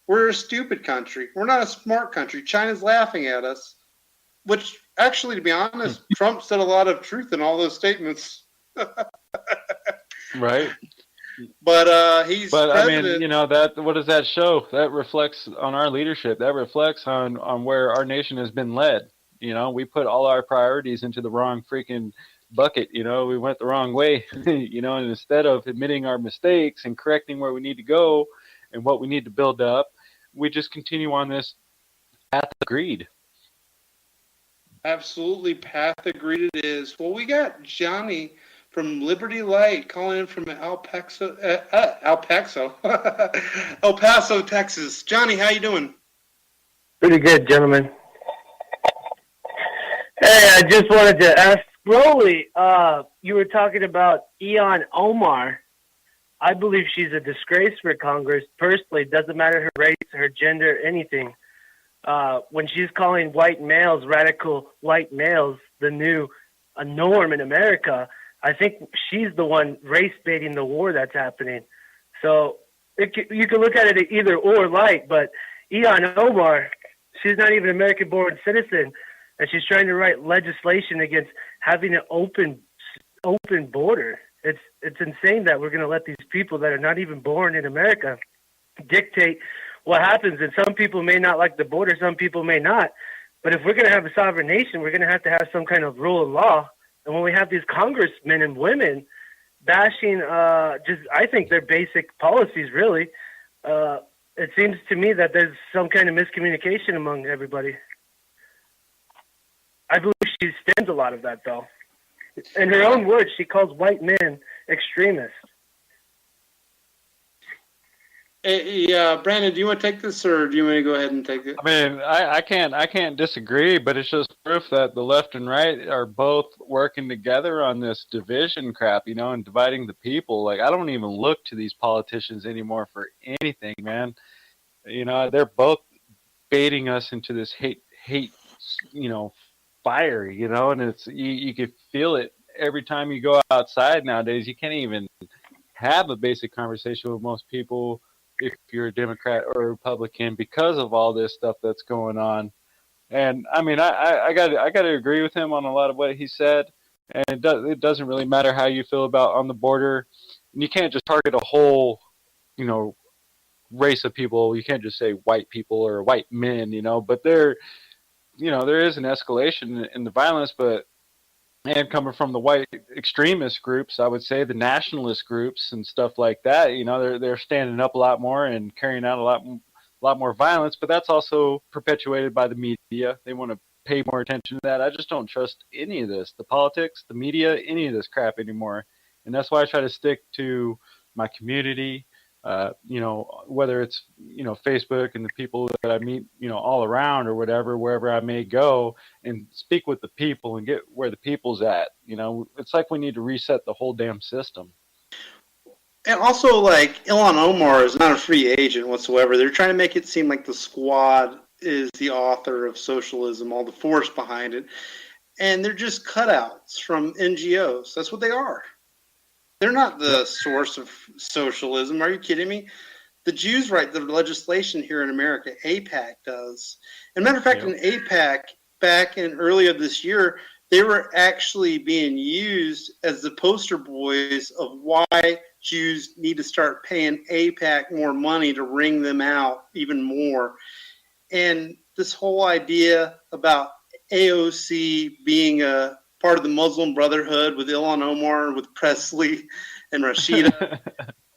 We're a stupid country. We're not a smart country. China's laughing at us, which actually, to be honest, Trump said a lot of truth in all those statements. Right. But he's But I mean, president. that what does that show? That reflects on our leadership. That reflects on where our nation has been led. We put all our priorities into the wrong freaking bucket. We went the wrong way. And instead of admitting our mistakes and correcting where we need to go and what we need to build up, we just continue on this path of greed. Absolutely, path agreed it is. Well, we got Johnny from Liberty Light calling in from El Paso, El Paso, Texas. Johnny, how you doing? Pretty good, gentlemen. Hey, I just wanted to ask Rollie, you were talking about Ilhan Omar. I believe she's a disgrace for Congress. Personally, it doesn't matter her race, her gender, anything. When she's calling white males, radical white males, the new norm in America, I think she's the one race baiting the war that's happening. So you can look at it either or light, but Ilhan Omar, she's not even an American-born citizen, and she's trying to write legislation against having an open border. It's insane that we're going to let these people that are not even born in America dictate what happens. And some people may not like the border, some people may not. But if we're going to have a sovereign nation, we're going to have some kind of rule of law. And when we have these congressmen and women bashing I think their basic policies, really, it seems to me that there's some kind of miscommunication among everybody. I believe she stems a lot of that, though. In her own words, she calls white men extremists. Yeah, Brandon, do you want to take this, or do you want me to go ahead and take it? I mean, I can't disagree, but it's just proof that the left and right are both working together on this division crap, and dividing the people. Like, I don't even look to these politicians anymore for anything, man. They're both baiting us into this hate, fire, and it's you can feel it every time you go outside nowadays. You can't even have a basic conversation with most people if you're a Democrat or a Republican because of all this stuff that's going on. And I mean, I got to agree with him on a lot of what he said. And it doesn't really matter how you feel about on the border. And you can't just target a whole, race of people. You can't just say white people or white men, But there is an escalation in the violence, and coming from the white extremist groups, I would say the nationalist groups and stuff like that, they're standing up a lot more and carrying out a lot more violence. But that's also perpetuated by the media. They want to pay more attention to that. I just don't trust any of this, the politics, the media, any of this crap anymore. And that's why I try to stick to my community. Whether it's, Facebook and the people that I meet, all around or whatever, wherever I may go, and speak with the people and get where the people's at. It's like we need to reset the whole damn system. And also, like, Ilhan Omar is not a free agent whatsoever. They're trying to make it seem like the Squad is the author of socialism, all the force behind it. And they're just cutouts from NGOs. That's what they are. They're not the source of socialism. Are you kidding me? The Jews write the legislation here in America. AIPAC does. And matter of fact, in AIPAC, back in earlier this year, they were actually being used as the poster boys of why Jews need to start paying AIPAC more money to wring them out even more. And this whole idea about AOC being a part of the Muslim Brotherhood with Ilhan Omar, with Presley and Rashida.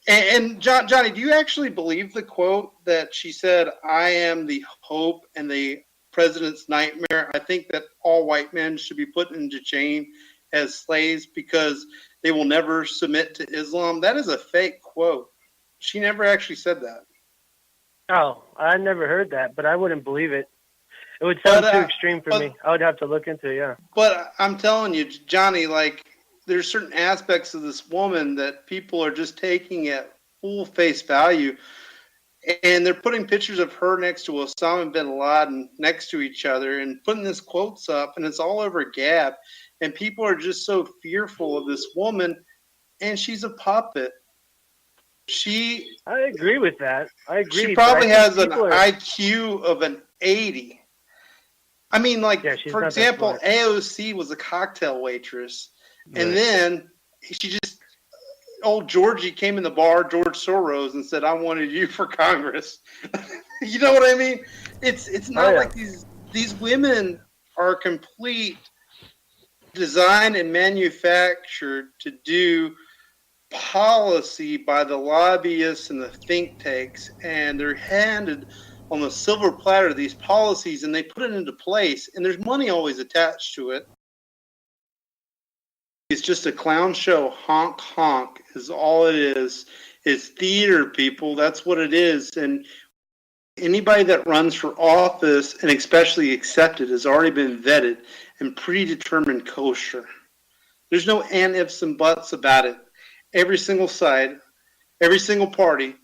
and Johnny, do you actually believe the quote that she said, "I am the hope and the president's nightmare"? I think that all white men should be put into chain as slaves because they will never submit to Islam. That is a fake quote. She never actually said that. Oh, I never heard that, but I wouldn't believe it. It would sound too extreme for me. I would have to look into it, yeah. But I'm telling you, Johnny, like, there's certain aspects of this woman that people are just taking at full face value. And they're putting pictures of her next to Osama bin Laden next to each other and putting these quotes up, and it's all over Gab. And people are just so fearful of this woman, and she's a puppet. I agree with that. I agree. She probably has an IQ of an 80. I mean, like, for example, AOC was a cocktail waitress, and then she just old Georgie came in the bar, George Soros, and said, "I wanted you for Congress." You know what I mean? It's Oh not yeah. like these women are complete designed and manufactured to do policy by the lobbyists and the think tanks, and they're handed on the silver platter these policies, and they put it into place, and there's money always attached to it. It's just a clown show. Honk honk is all it is. It's theater, people. That's what it is. And anybody that runs for office, and especially accepted, has already been vetted and predetermined kosher. There's no and ifs and buts about it. Every single side, every single party,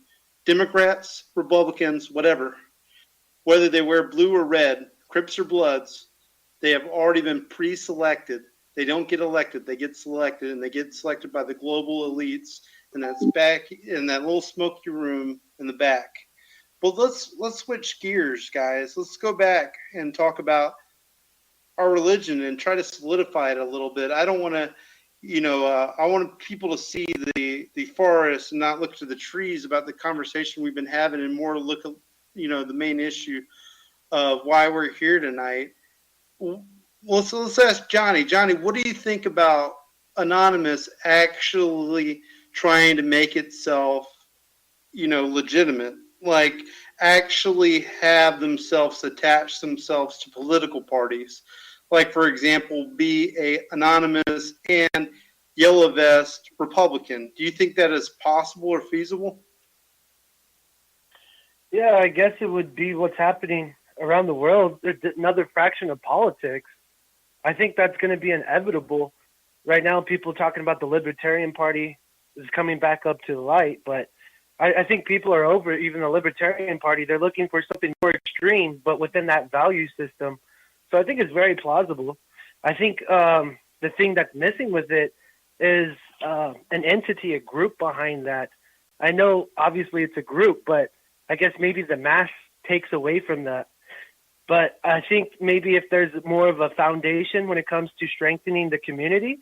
Democrats, Republicans, whatever, whether they wear blue or red, Crips or Bloods, they have already been pre-selected. They don't get elected, they get selected, and they get selected by the global elites, and that's back in that little smoky room in the back. But let's switch gears, guys. Let's go back and talk about our religion and try to solidify it a little bit. I don't want to, I want people to see the forest and not look to the trees about the conversation we've been having, and more look at, the main issue of why we're here tonight. Let's ask Johnny. Johnny, what do you think about Anonymous actually trying to make itself, legitimate? Like actually have themselves attach themselves to political parties. Like, for example, be a anonymous and yellow vest Republican. Do you think that is possible or feasible? Yeah, I guess it would be what's happening around the world. Another fraction of politics. I think that's going to be inevitable. Right now, people talking about the Libertarian Party is coming back up to the light, but I think people are over even the Libertarian Party. They're looking for something more extreme, but within that value system. So I think it's very plausible. I think the thing that's missing with it is an entity, a group behind that. I know obviously it's a group, but I guess maybe the mass takes away from that. But I think maybe if there's more of a foundation when it comes to strengthening the community,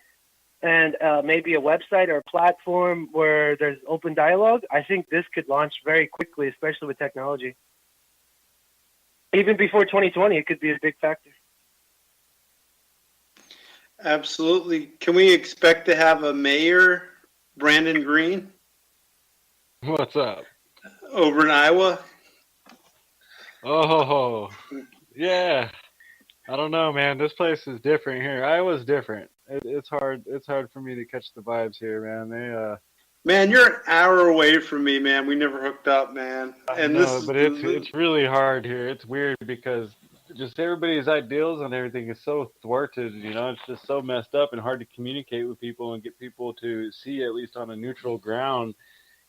and maybe a website or a platform where there's open dialogue, I think this could launch very quickly, especially with technology. Even before 2020, it could be a big factor. Absolutely. Can we expect to have a mayor, Brandon Green, What's up? over in Iowa? Oh, yeah. I don't know, man. This place is different here. Iowa's different. It's hard. It's hard for me to catch the vibes here, man. Man, you're an hour away from me, man. We never hooked up, man. And this No, is but it's really hard here. It's weird because just everybody's ideals and everything is so thwarted. It's just so messed up and hard to communicate with people and get people to see at least on a neutral ground.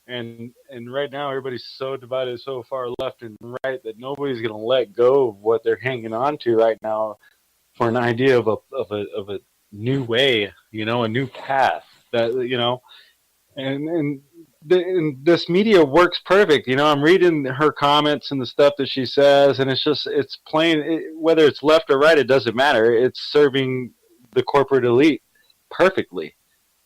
And right now everybody's so divided, so far left and right, that nobody's gonna let go of what they're hanging on to right now for an idea of a new way, a new path that and this media works perfect. I'm reading her comments and the stuff that she says, and it's plain, whether it's left or right, it doesn't matter. It's serving the corporate elite perfectly.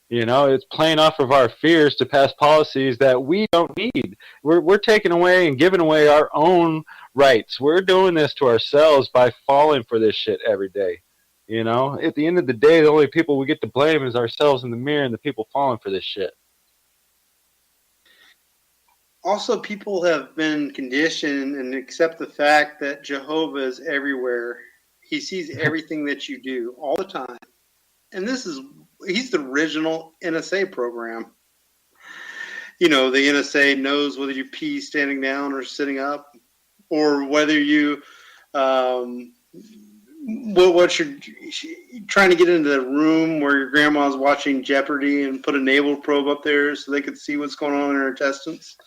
It's playing off of our fears to pass policies that we don't need. We're taking away and giving away our own rights. We're doing this to ourselves by falling for this shit every day. At the end of the day, the only people we get to blame is ourselves in the mirror and the people falling for this shit. Also, people have been conditioned and accept the fact that Jehovah is everywhere. He sees everything that you do all the time. And he's the original NSA program. The NSA knows whether you pee standing down or sitting up, or whether you, what you're trying to get into the room where your grandma's watching Jeopardy and put a naval probe up there so they could see what's going on in her intestines.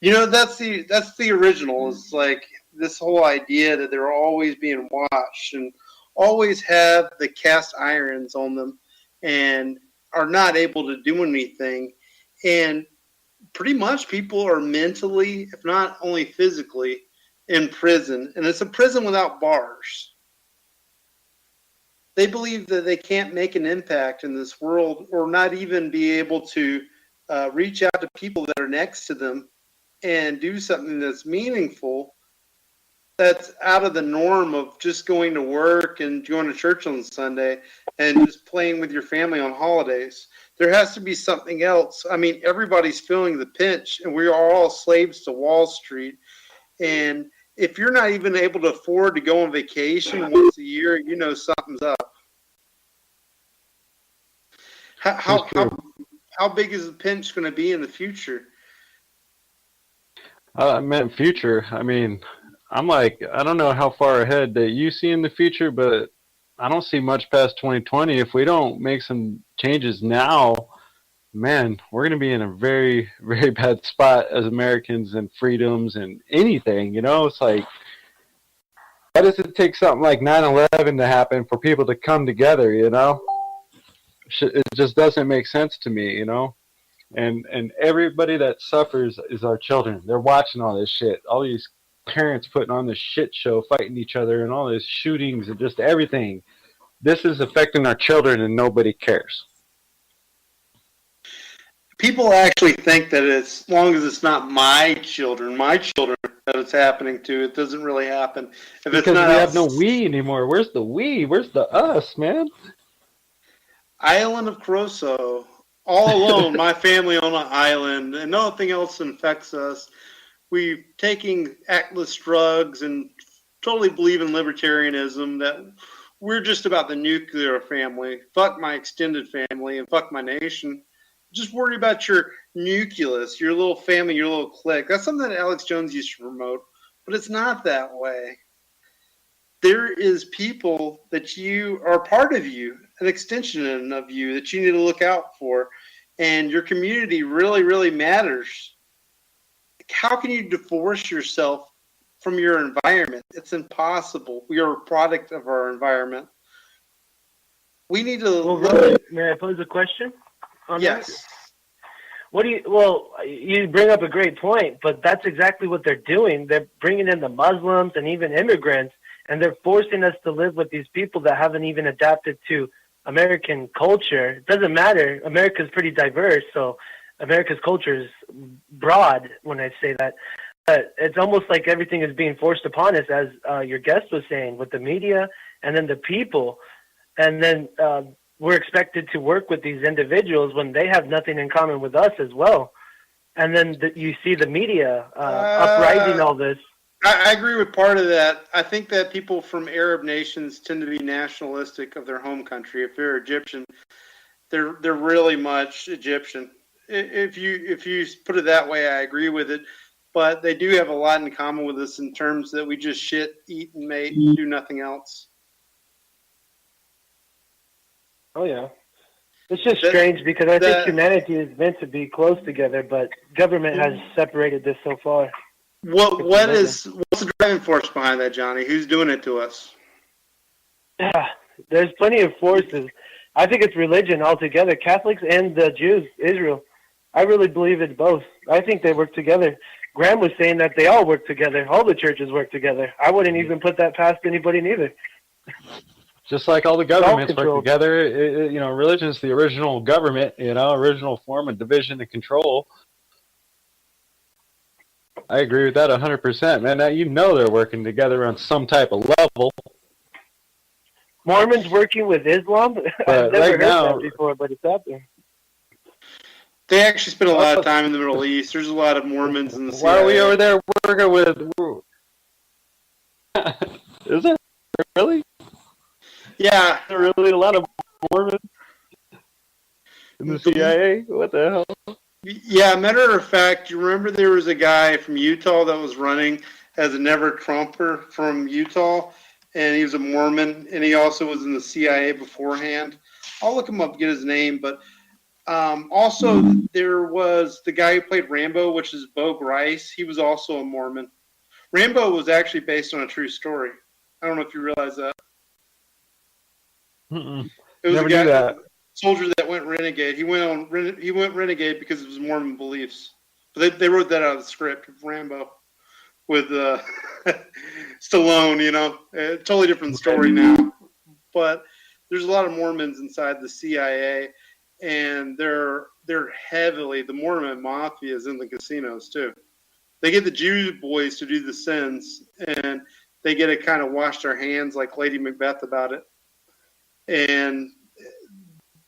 That's the original. It's like this whole idea that they're always being watched and always have the cast irons on them and are not able to do anything. And pretty much people are mentally, if not only physically, in prison. And it's a prison without bars. They believe that they can't make an impact in this world, or not even be able to reach out to people that are next to them and do something that's meaningful, that's out of the norm of just going to work and going to church on Sunday and just playing with your family on holidays. There has to be something else. I mean, everybody's feeling the pinch, and we are all slaves to Wall Street. And if you're not even able to afford to go on vacation once a year, you know something's up. How big is the pinch going to be in the future? I meant future. I mean, I'm like, I don't know how far ahead that you see in the future, but I don't see much past 2020. If we don't make some changes now, man, we're going to be in a very, very bad spot as Americans and freedoms and anything, you know? It's like, why does it take something like 9/11 to happen for people to come together, you know? It just doesn't make sense to me, you know? And everybody that suffers is our children. They're watching all this shit. All these parents putting on this shit show, fighting each other, and all these shootings and just everything. This is affecting our children, and nobody cares. People actually think that as long as it's not my children that it's happening to, it doesn't really happen. If because it's not we have no we anymore. Where's the we? Where's the us, man? Island of Crusoe, all alone, my family on an island, and nothing else infects us. We're taking actless drugs and totally believe in libertarianism, that we're just about the nuclear family. Fuck my extended family and fuck my nation. Just worry about your nucleus, your little family, your little clique. That's something that Alex Jones used to promote, but it's not that way. There is people that you are part of you, an extension of you that you need to look out for, and your community really, really matters. How can you divorce yourself from your environment? It's impossible. We are a product of our environment. We need to. Well, Rollie, may I pose a question on yes. that? You bring up a great point, but that's exactly what they're doing. They're bringing in the Muslims and even immigrants, and they're forcing us to live with these people that haven't even adapted to American culture. It doesn't matter. America's pretty diverse, so America's culture is broad when I say that. But it's almost like everything is being forced upon us, as your guest was saying, with the media and then the people. And then we're expected to work with these individuals when they have nothing in common with us as well. And then you see the media uprising all this. I agree with part of that. I think that people from Arab nations tend to be nationalistic of their home country. If they're Egyptian, they're really much Egyptian. If you put it that way, I agree with it. But they do have a lot in common with us in terms that we just shit, eat, and mate, and do nothing else. Oh, yeah. It's just strange because I think humanity is meant to be close together, but government has separated this so far. What's the driving force behind that, Johnny? Who's doing it to us? Yeah, there's plenty of forces. I think it's religion altogether, Catholics and the Jews, Israel. I really believe it's both. I think they work together. Graham was saying that they all work together. All the churches work together. I wouldn't even put that past anybody neither. Just like all the governments work together, religion is the original government, original form of division and control. I agree with that 100%, man. Now, they're working together on some type of level. Mormons working with Islam? I've never heard that before, but it's out there. They actually spend a lot of time in the Middle East. There's a lot of Mormons in the CIA. Why are we over there working with... Is it? Really? Yeah. There are really a lot of Mormons in the CIA? What the hell? Yeah, matter of fact, you remember there was a guy from Utah that was running as a never-Trumper from Utah, and he was a Mormon, and he also was in the CIA beforehand. I'll look him up, get his name, but also there was the guy who played Rambo, which is Bo Grice. He was also a Mormon. Rambo was actually based on a true story. I don't know if you realize that. Mm-mm. It was Never a guy, knew that. Soldier that went renegade. He went renegade because of his Mormon beliefs. But they wrote that out of the script of Rambo with Stallone. Totally different story now. But there's a lot of Mormons inside the CIA, and they're they're heavily, the Mormon mafia is in the casinos too. They get the Jew boys to do the sins, and they get to kind of wash their hands like Lady Macbeth about it. And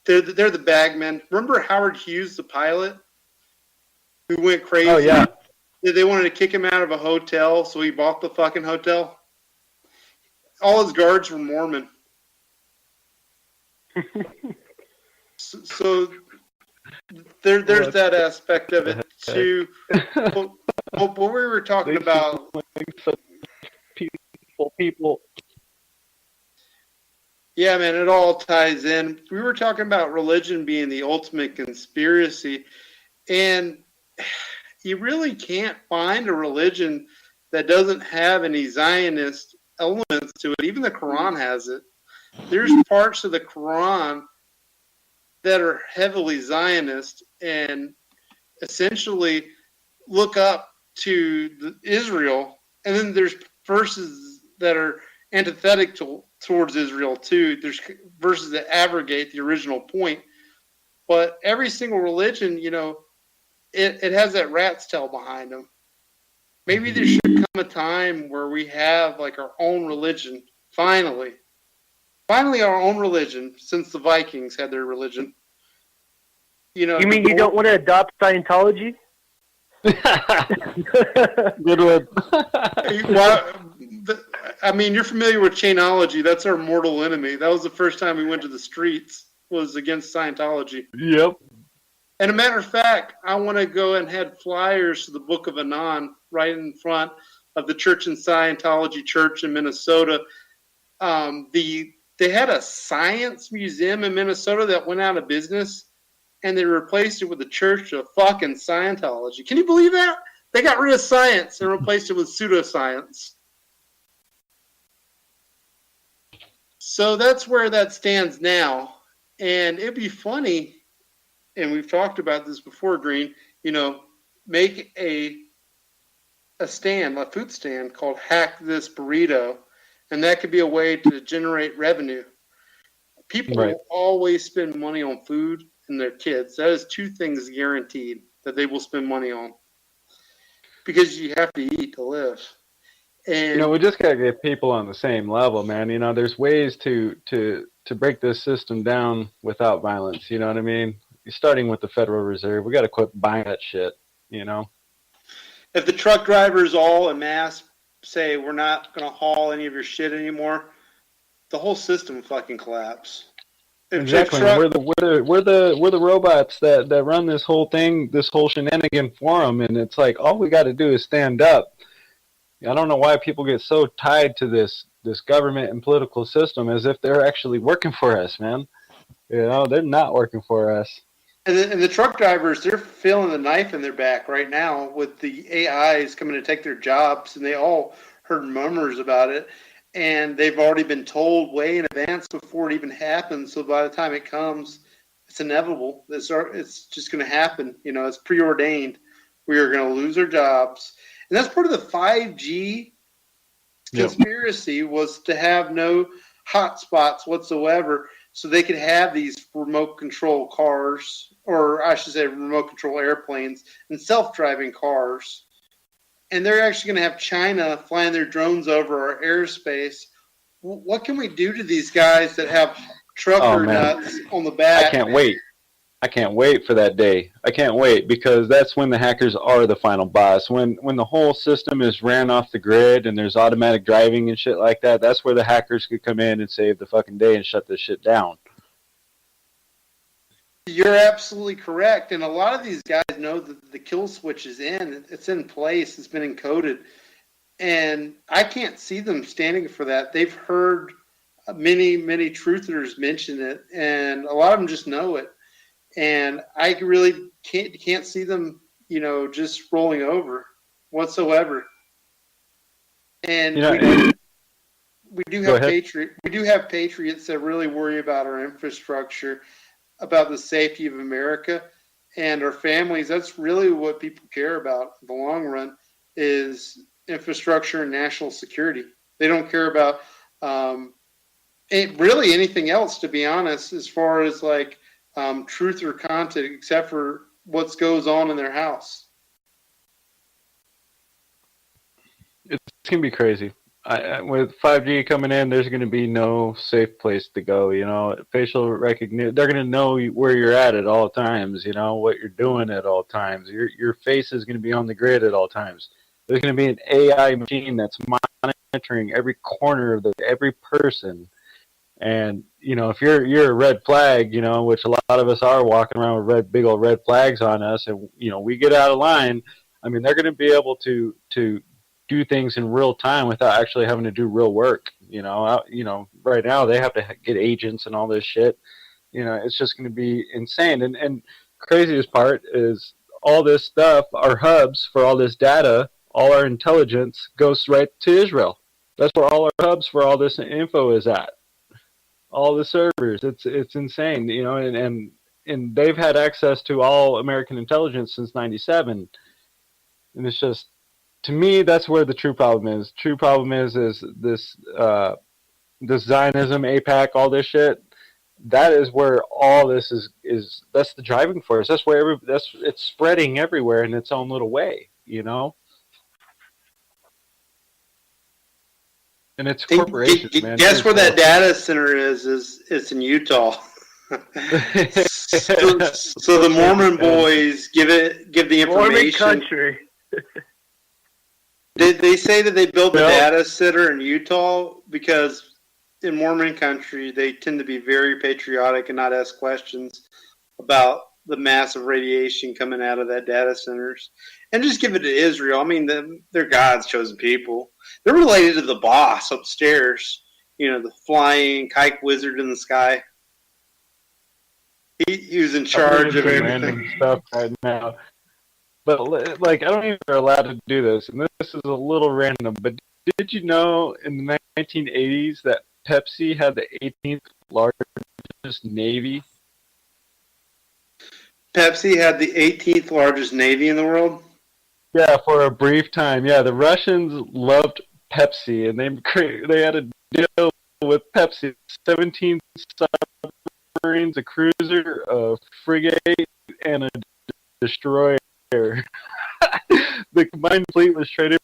they're the bagmen. Remember Howard Hughes, the pilot, who went crazy? Oh, yeah. They wanted to kick him out of a hotel, so he bought the fucking hotel. All his guards were Mormon. So there's that aspect of it too. What we were talking about, people. Yeah, man, it all ties in. We were talking about religion being the ultimate conspiracy, and you really can't find a religion that doesn't have any Zionist elements to it. Even the Quran has it. There's parts of the Quran that are heavily Zionist and essentially look up to Israel, and then there's verses that are antithetic towards Israel too. There's verses that abrogate the original point, but every single religion, it has that rat's tail behind them. Maybe there should come a time where we have like our own religion, finally our own religion, since the Vikings had their religion. You mean you don't want to adopt Scientology? Good one. I mean, you're familiar with Chainology. That's our mortal enemy. That was the first time we went to the streets, was against Scientology. Yep. And a matter of fact, I want to go and head flyers to the Book of Anon right in front of the Church and Scientology Church in Minnesota. They had a science museum in Minnesota that went out of business, and they replaced it with the Church of fucking Scientology. Can you believe that? They got rid of science and replaced it with pseudoscience. So that's where that stands now. And it'd be funny, and we've talked about this before, Green, make a stand, a food stand called Hack This Burrito, and that could be a way to generate revenue. People will always spend money on food and their kids. That is two things guaranteed that they will spend money on, because you have to eat to live. And we just gotta get people on the same level, man. There's ways to break this system down without violence. You know what I mean? Starting with the Federal Reserve, we gotta quit buying that shit. If the truck drivers all en masse say we're not gonna haul any of your shit anymore, the whole system fucking collapse. Exactly. We're the robots that run this whole thing, this whole shenanigan for them, and it's like all we got to do is stand up. I don't know why people get so tied to this government and political system as if they're actually working for us, man. They're not working for us. And the truck drivers, they're feeling the knife in their back right now with the AIs coming to take their jobs, and they all heard murmurs about it. And they've already been told way in advance before it even happens. So by the time it comes, it's inevitable. It's just going to happen. It's preordained. We are going to lose our jobs. And that's part of the 5G conspiracy, was to have no hotspots whatsoever, so they could have these remote control cars, or I should say remote control airplanes, and self-driving cars. And they're actually going to have China flying their drones over our airspace. What can we do to these guys that have trucker nuts on the back? I can't wait. I can't wait for that day. I can't wait, because that's when the hackers are the final boss. When the whole system is ran off the grid and there's automatic driving and shit like that, that's where the hackers could come in and save the fucking day and shut this shit down. You're absolutely correct. And a lot of these guys know that the kill switch is in. It's in place. It's been encoded. And I can't see them standing for that. They've heard many, many truthers mention it, and a lot of them just know it. And I really can't see them, just rolling over whatsoever. And we do have patriots that really worry about our infrastructure, about the safety of America and our families. That's really what people care about in the long run, is infrastructure and national security. They don't care about really anything else, to be honest, as far as like truth or content except for what goes on in their house. It's gonna be crazy. With 5G coming in, there's gonna be no safe place to go. You know, facial recognition. They're gonna know where you're at all times. You know what you're doing at all times. Your face is gonna be on the grid at all times. There's gonna be an AI machine that's monitoring every corner of every person. And you know, if you're a red flag, you know, which a lot of us are walking around with big old red flags on us, and you know, we get out of line. I mean, they're going to be able to do things in real time without actually having to do real work. You know, right now they have to get agents and all this shit. You know, it's just going to be insane. And craziest part is all this stuff, our hubs for all this data, all our intelligence goes right to Israel. That's where all our hubs for all this info is at. All the servers. It's insane. You know, and they've had access to all American intelligence since '97, and it's just, to me, that's where the true problem is. True problem is this this Zionism, APAC, all this shit. That is where all this is. That's the driving force. That's where it's spreading everywhere in its own little way. You know, and it's corporations, man. Guess where that data center is? It's in Utah. So the Mormon boys give the information. Mormon country. They say that they built the data center in Utah because in Mormon country they tend to be very patriotic and not ask questions about the massive radiation coming out of that data centers, and just give it to Israel. I mean, they're God's chosen people. They're related to the boss upstairs. You know, the flying kite wizard in the sky. He was in charge of everything. Random stuff right now. But like, I don't even know if they're allowed to do this, and this is a little random. But did you know in the 1980s that Pepsi had the 18th largest navy? Pepsi had the 18th largest navy in the world? Yeah, for a brief time. Yeah, the Russians loved Pepsi, and they had a deal with Pepsi. 17 submarines, a cruiser, a frigate, and a destroyer. The combined fleet was traded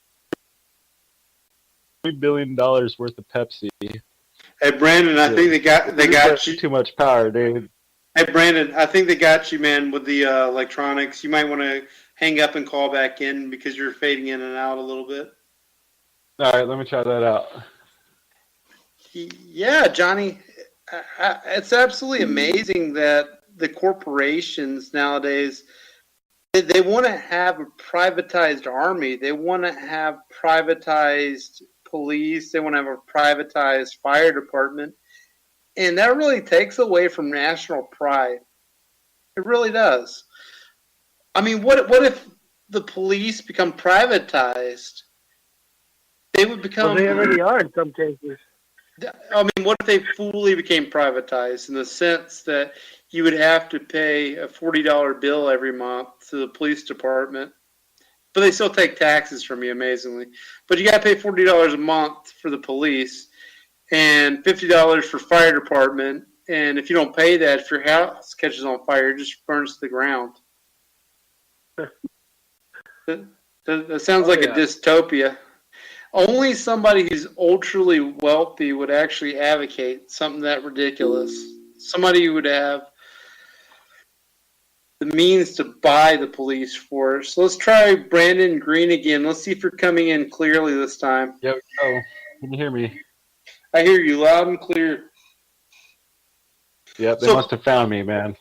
for $3 billion worth of Pepsi. Hey, Brandon, I think they got you. Too much power, dude. Hey, Brandon, I think they got you, man, with the electronics. You might want to hang up and call back in because you're fading in and out a little bit. All right, let me try that out. Yeah, Johnny, it's absolutely amazing that the corporations nowadays, they want to have a privatized army. They want to have privatized police. They want to have a privatized fire department. And that really takes away from national pride. It really does. I mean, what if the police become privatized? They would become... Well, they already are in some cases. I mean, what if they fully became privatized in the sense that you would have to pay a $40 bill every month to the police department, but they still take taxes from you, amazingly. But you got to pay $40 a month for the police and $50 for fire department. And if you don't pay that, if your house catches on fire, it just burns to the ground. That sounds like a dystopia. Only somebody who's ultra wealthy would actually advocate something that ridiculous. Somebody who would have the means to buy the police force. Let's try Brandon Green again. Let's see if you're coming in clearly this time. Yep. Oh, can you hear me? I hear you loud and clear. Yep, they must have found me, man.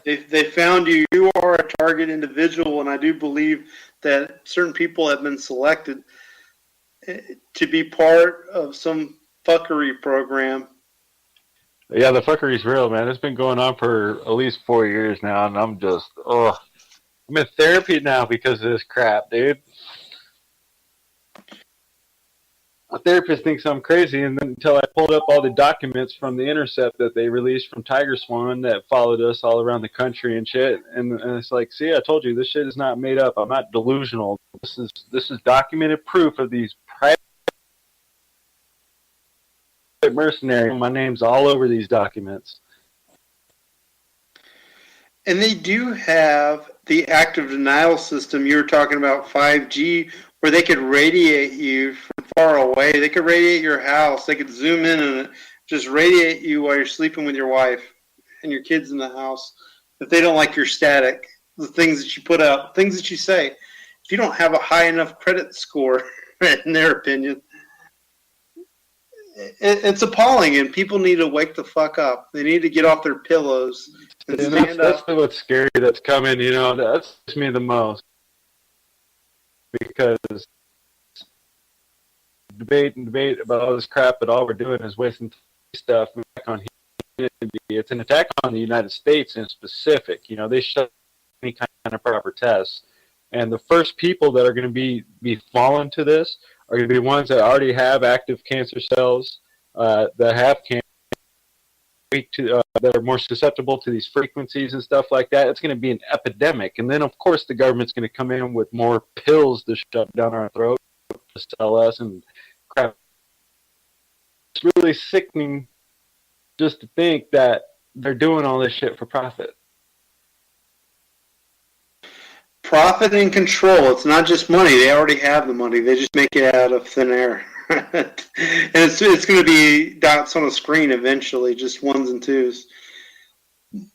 They found you. You are a target individual, and I do believe that certain people have been selected to be part of some fuckery program. Yeah, the fuckery's real, man. It's been going on for at least 4 years now, and I'm just, I'm in therapy now because of this crap, dude. A therapist thinks I'm crazy, and then until I pulled up all the documents from the intercept that they released from Tiger Swan that followed us all around the country and shit, and it's like, see, I told you, this shit is not made up. I'm not delusional. This is documented proof of these private mercenaries. My name's all over these documents. And they do have the active denial system. You were talking about 5G, where they could radiate you from far away. They could radiate your house. They could zoom in and just radiate you while you're sleeping with your wife and your kids in the house. If they don't like your static, the things that you put out, things that you say, if you don't have a high enough credit score, in their opinion, it's appalling, and people need to wake the fuck up. They need to get off their pillows and stand that's up. what's scary that's coming, that scares me the most. Because debate about all this crap, but all we're doing is wasting stuff back on humanity. It's an attack on the United States in specific. They shut any kind of proper tests. And the first people that are going to be falling to this are going to be ones that already have active cancer cells, that have cancer, that are more susceptible to these frequencies and stuff like that. It's going to be an epidemic. And then, of course, the government's going to come in with more pills to shove down our throat to sell us and crap. It's really sickening just to think that they're doing all this shit for profit. Profit and control. It's not just money. They already have the money. They just make it out of thin air. And it's going to be dots on a screen eventually, just ones and twos.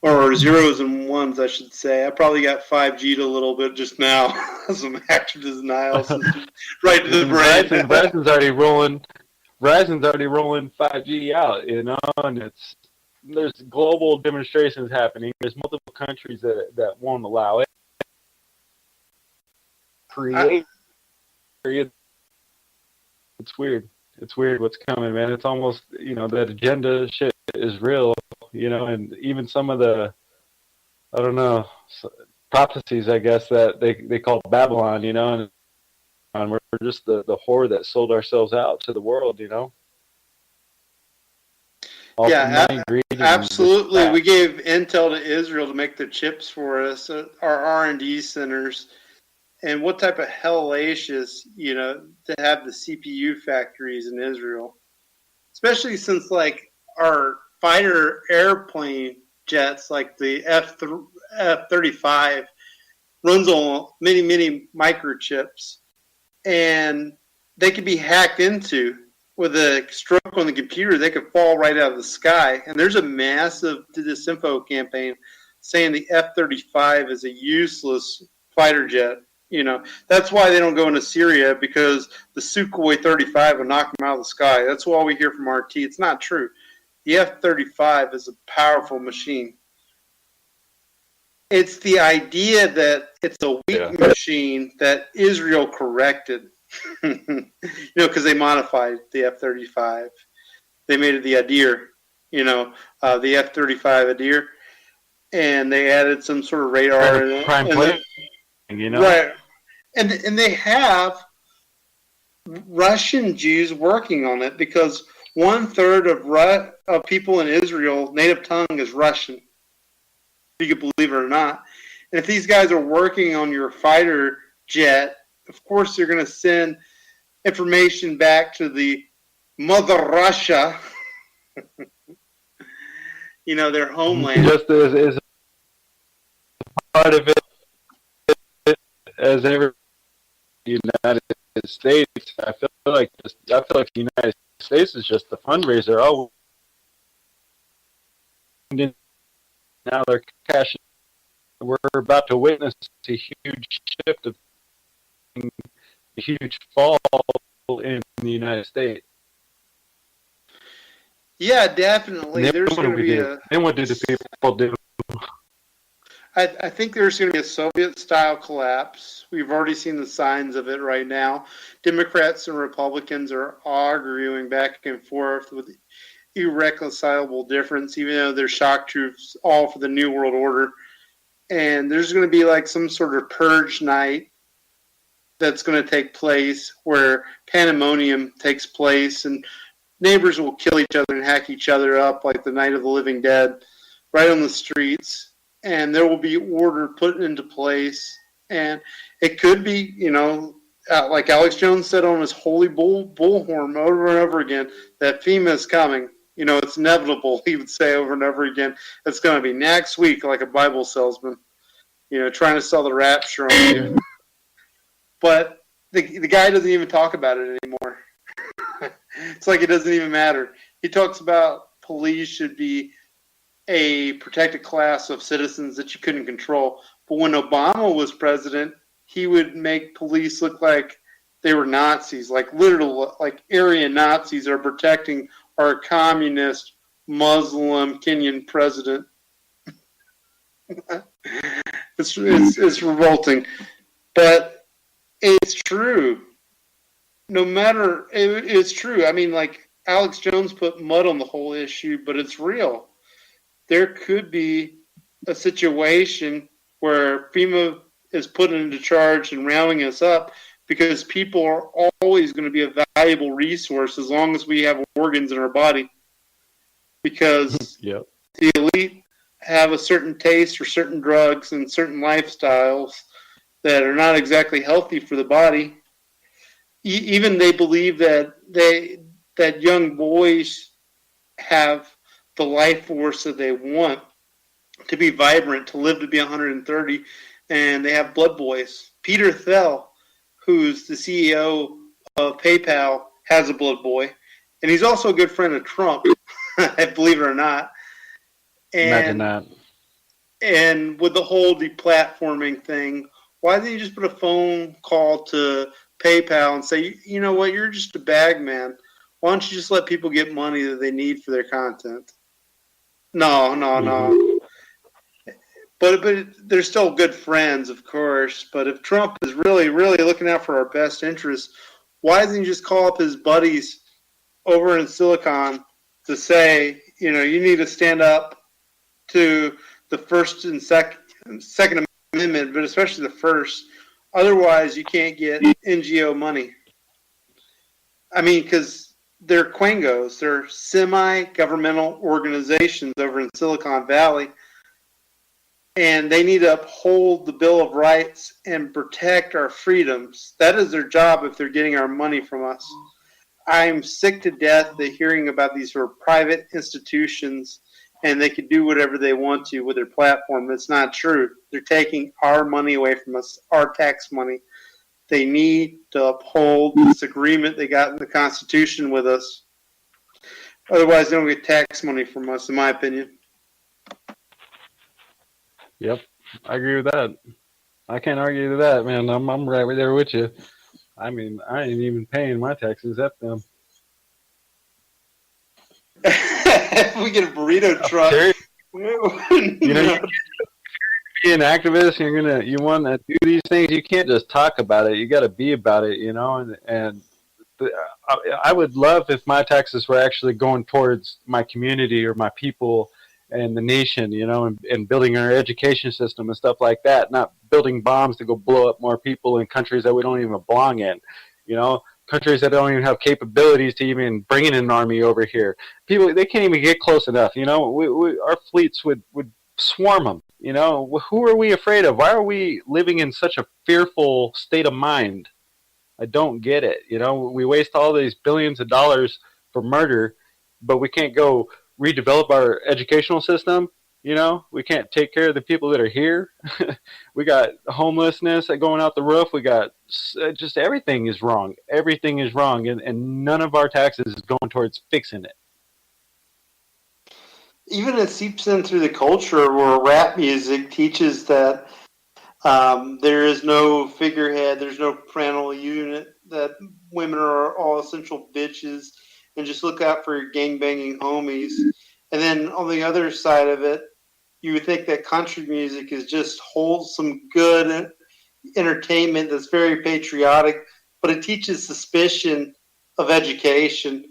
Or zeros and ones, I should say. I probably got 5G'd a little bit just now. Some active denial system right to the brain. Verizon's already rolling 5G out, and there's global demonstrations happening. There's multiple countries that won't allow it. It's weird. It's weird what's coming, man. It's almost, that agenda shit is real, and even some of the, I don't know, prophecies, I guess, that they call Babylon, and we're just the whore that sold ourselves out to the world, Absolutely. We gave intel to Israel to make the chips for us, our R&D centers. And what type of hellacious, to have the CPU factories in Israel, especially since our fighter airplane jets, like the F-35, runs on many microchips, and they could be hacked into with a stroke on the computer. They could fall right out of the sky. And there's a massive disinfo campaign saying the F-35 is a useless fighter jet. That's why they don't go into Syria, because the Sukhoi 35 will knock them out of the sky. That's all we hear from RT. It's not true. The F-35 is a powerful machine. It's the idea that it's a weak machine that Israel corrected, because they modified the F-35. They made it the Adir, the F-35 Adir, and they added some sort of radar in it. Right. And they have Russian Jews working on it, because 1/3 of people in Israel, native tongue is Russian. If you could believe it or not. And if these guys are working on your fighter jet, of course they're going to send information back to the mother Russia, their homeland. Just as part of it. As every United States, I feel like the United States is just the fundraiser. Oh, now they're cashing. We're about to witness a huge shift, a huge fall in the United States. Yeah, definitely. There's going to be Then what do the people do? I think there's going to be a Soviet-style collapse. We've already seen the signs of it right now. Democrats and Republicans are arguing back and forth with irreconcilable difference, even though they're shock troops, all for the New World Order. And there's going to be some sort of purge night that's going to take place, where pandemonium takes place, and neighbors will kill each other and hack each other up like the Night of the Living Dead right on the streets. And there will be order put into place. And it could be, like Alex Jones said on his holy bullhorn over and over again, that FEMA is coming. You know, it's inevitable, he would say over and over again. It's going to be next week, like a Bible salesman, you know, trying to sell the rapture on you. But the guy doesn't even talk about it anymore. It's like it doesn't even matter. He talks about police should be a protected class of citizens that you couldn't control. But when Obama was president, he would make police look like they were Nazis, like literal, like Aryan Nazis are protecting our communist Muslim Kenyan president. It's revolting, but it's true. No matter, it's true. I mean, like Alex Jones put mud on the whole issue, but it's real. There could be a situation where FEMA is put into charge and rounding us up because people are always going to be a valuable resource as long as we have organs in our body. Because Yep. the elite have a certain taste for certain drugs and certain lifestyles that are not exactly healthy for the body. Even they believe that that young boys have the life force that they want to be vibrant, to live to be 130, and they have blood boys. Peter Thiel, who's the CEO of PayPal, has a blood boy, and he's also a good friend of Trump, believe it or not. Imagine that. And with the whole deplatforming thing, why didn't you just put a phone call to PayPal and say, you know what, you're just a bag man. Why don't you just let people get money that they need for their content? No. But they're still good friends, of course. But if Trump is really, really looking out for our best interests, why doesn't he just call up his buddies over in Silicon to say, you know, you need to stand up to the First and Second Amendment, but especially the First. Otherwise, you can't get NGO money. I mean, because they're Quangos. They're semi-governmental organizations over in Silicon Valley. And they need to uphold the Bill of Rights and protect our freedoms. That is their job if they're getting our money from us. I'm sick to death of hearing about these sort of private institutions and they can do whatever they want to with their platform. That's not true. They're taking our money away from us, our tax money. They need to uphold this agreement they got in the Constitution with us. Otherwise, they don't get tax money from us, in my opinion. Yep, I agree with that. I can't argue with that, man. I'm right there with you. I mean, I ain't even paying my taxes. F them. If we get a burrito truck, you know, you be an activist. You want to do these things. You can't just talk about it. You got to be about it. You know, and I would love if my taxes were actually going towards my community or my people and the nation. You know, and building our education system and stuff like that. Not building bombs to go blow up more people in countries that we don't even belong in. You know. Countries that don't even have capabilities to even bring in an army over here. People, they can't even get close enough. You know, our fleets would swarm them. You know, who are we afraid of? Why are we living in such a fearful state of mind? I don't get it. You know, we waste all these billions of dollars for murder, but we can't go redevelop our educational system. You know, we can't take care of the people that are here. We got homelessness going out the roof. We got just everything is wrong. Everything is wrong, and none of our taxes is going towards fixing it. Even it seeps in through the culture where rap music teaches that there is no figurehead, there's no parental unit, that women are all essential bitches, and just look out for your gangbanging homies. And then on the other side of it, you would think that country music is just wholesome, good entertainment that's very patriotic, but it teaches suspicion of education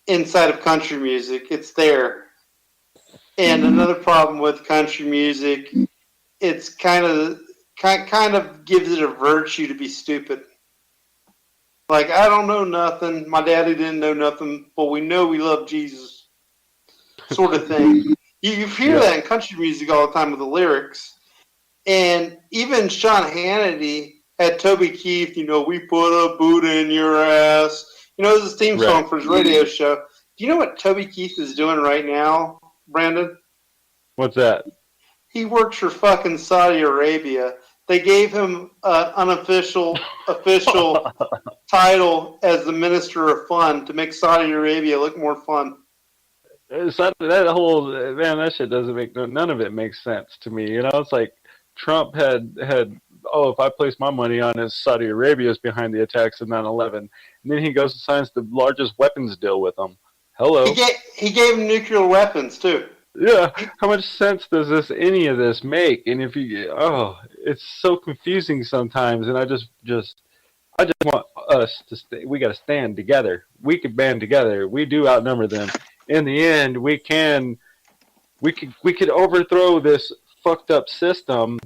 inside of country music. It's there. And another problem with country music, it's kind of gives it a virtue to be stupid. Like, I don't know nothing. My daddy didn't know nothing, but we know we love Jesus, sort of thing. You hear that in country music all the time with the lyrics. And even Sean Hannity had Toby Keith, you know, we put a boot in your ass. You know, it was his theme song for his radio show. Do you know what Toby Keith is doing right now, Brandon? What's that? He works for fucking Saudi Arabia. They gave him an unofficial official title as the Minister of Fun to make Saudi Arabia look more fun. That whole man, that shit doesn't make none of it makes sense to me. You know, it's like Trump had oh, if I place my money on it, Saudi Arabia is behind the attacks of 9/11, and then he goes and signs the largest weapons deal with them. Hello. He gave him nuclear weapons too. Yeah, how much sense does any of this make? And if you, it's so confusing sometimes. And I just want us to stay. We got to stand together. We could band together. We do outnumber them. In the end, we could overthrow this fucked up system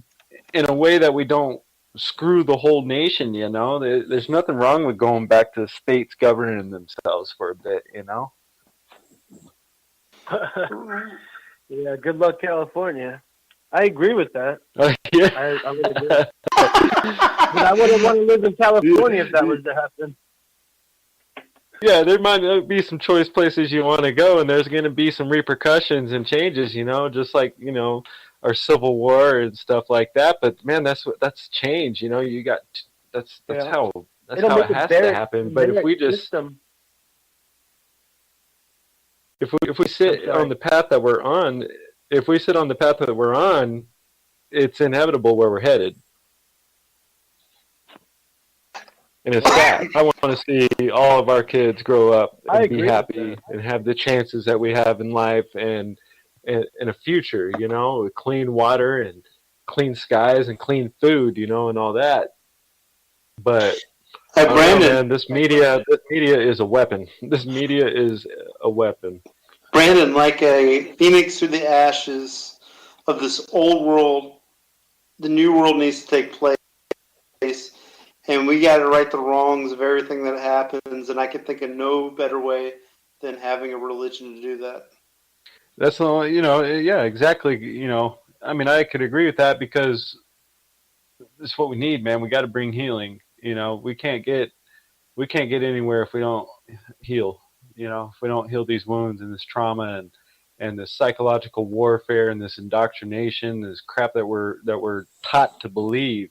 in a way that we don't screw the whole nation. You know, there's nothing wrong with going back to states governing themselves for a bit. You know. Yeah, good luck, California. I agree with that. Yeah. I would agree. But I wouldn't want to live in California if that was to happen. Yeah, there might be some choice places you want to go, and there's going to be some repercussions and changes, you know, just like, you know, our Civil War and stuff like that. But man, that's change, you know. You got that's how it has to happen. But if we just if we sit on the path that we're on, it's inevitable where we're headed. And it's sad. I want to see all of our kids grow up and be happy and have the chances that we have in life and a future, you know, with clean water and clean skies and clean food, you know, and all that. But Brandon, man, this media is a weapon. This media is a weapon. Brandon, like a phoenix through the ashes of this old world, the new world needs to take place. And we got to right the wrongs of everything that happens. And I can think of no better way than having a religion to do that. That's all, you know, yeah, exactly. You know, I mean, I could agree with that because it's what we need, man. We got to bring healing. You know, we can't get anywhere if we don't heal. You know, if we don't heal these wounds and this trauma and this psychological warfare and this indoctrination, this crap that we're taught to believe.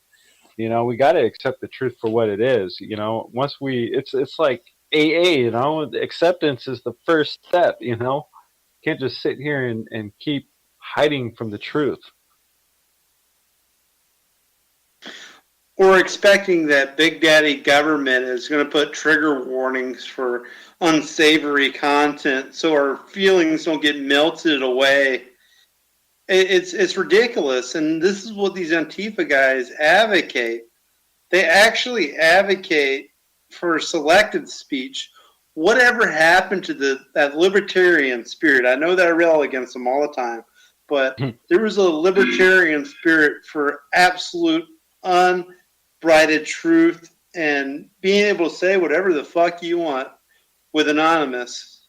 You know, we got to accept the truth for what it is. You know, once it's like AA. You know, acceptance is the first step. You know, can't just sit here and keep hiding from the truth. Or expecting that Big Daddy government is going to put trigger warnings for unsavory content so our feelings don't get melted away. It's ridiculous, and this is what these Antifa guys advocate. They actually advocate for selected speech. Whatever happened to that libertarian spirit? I know that I rail against them all the time, but there was a libertarian spirit for absolute unbridled truth and being able to say whatever the fuck you want with Anonymous.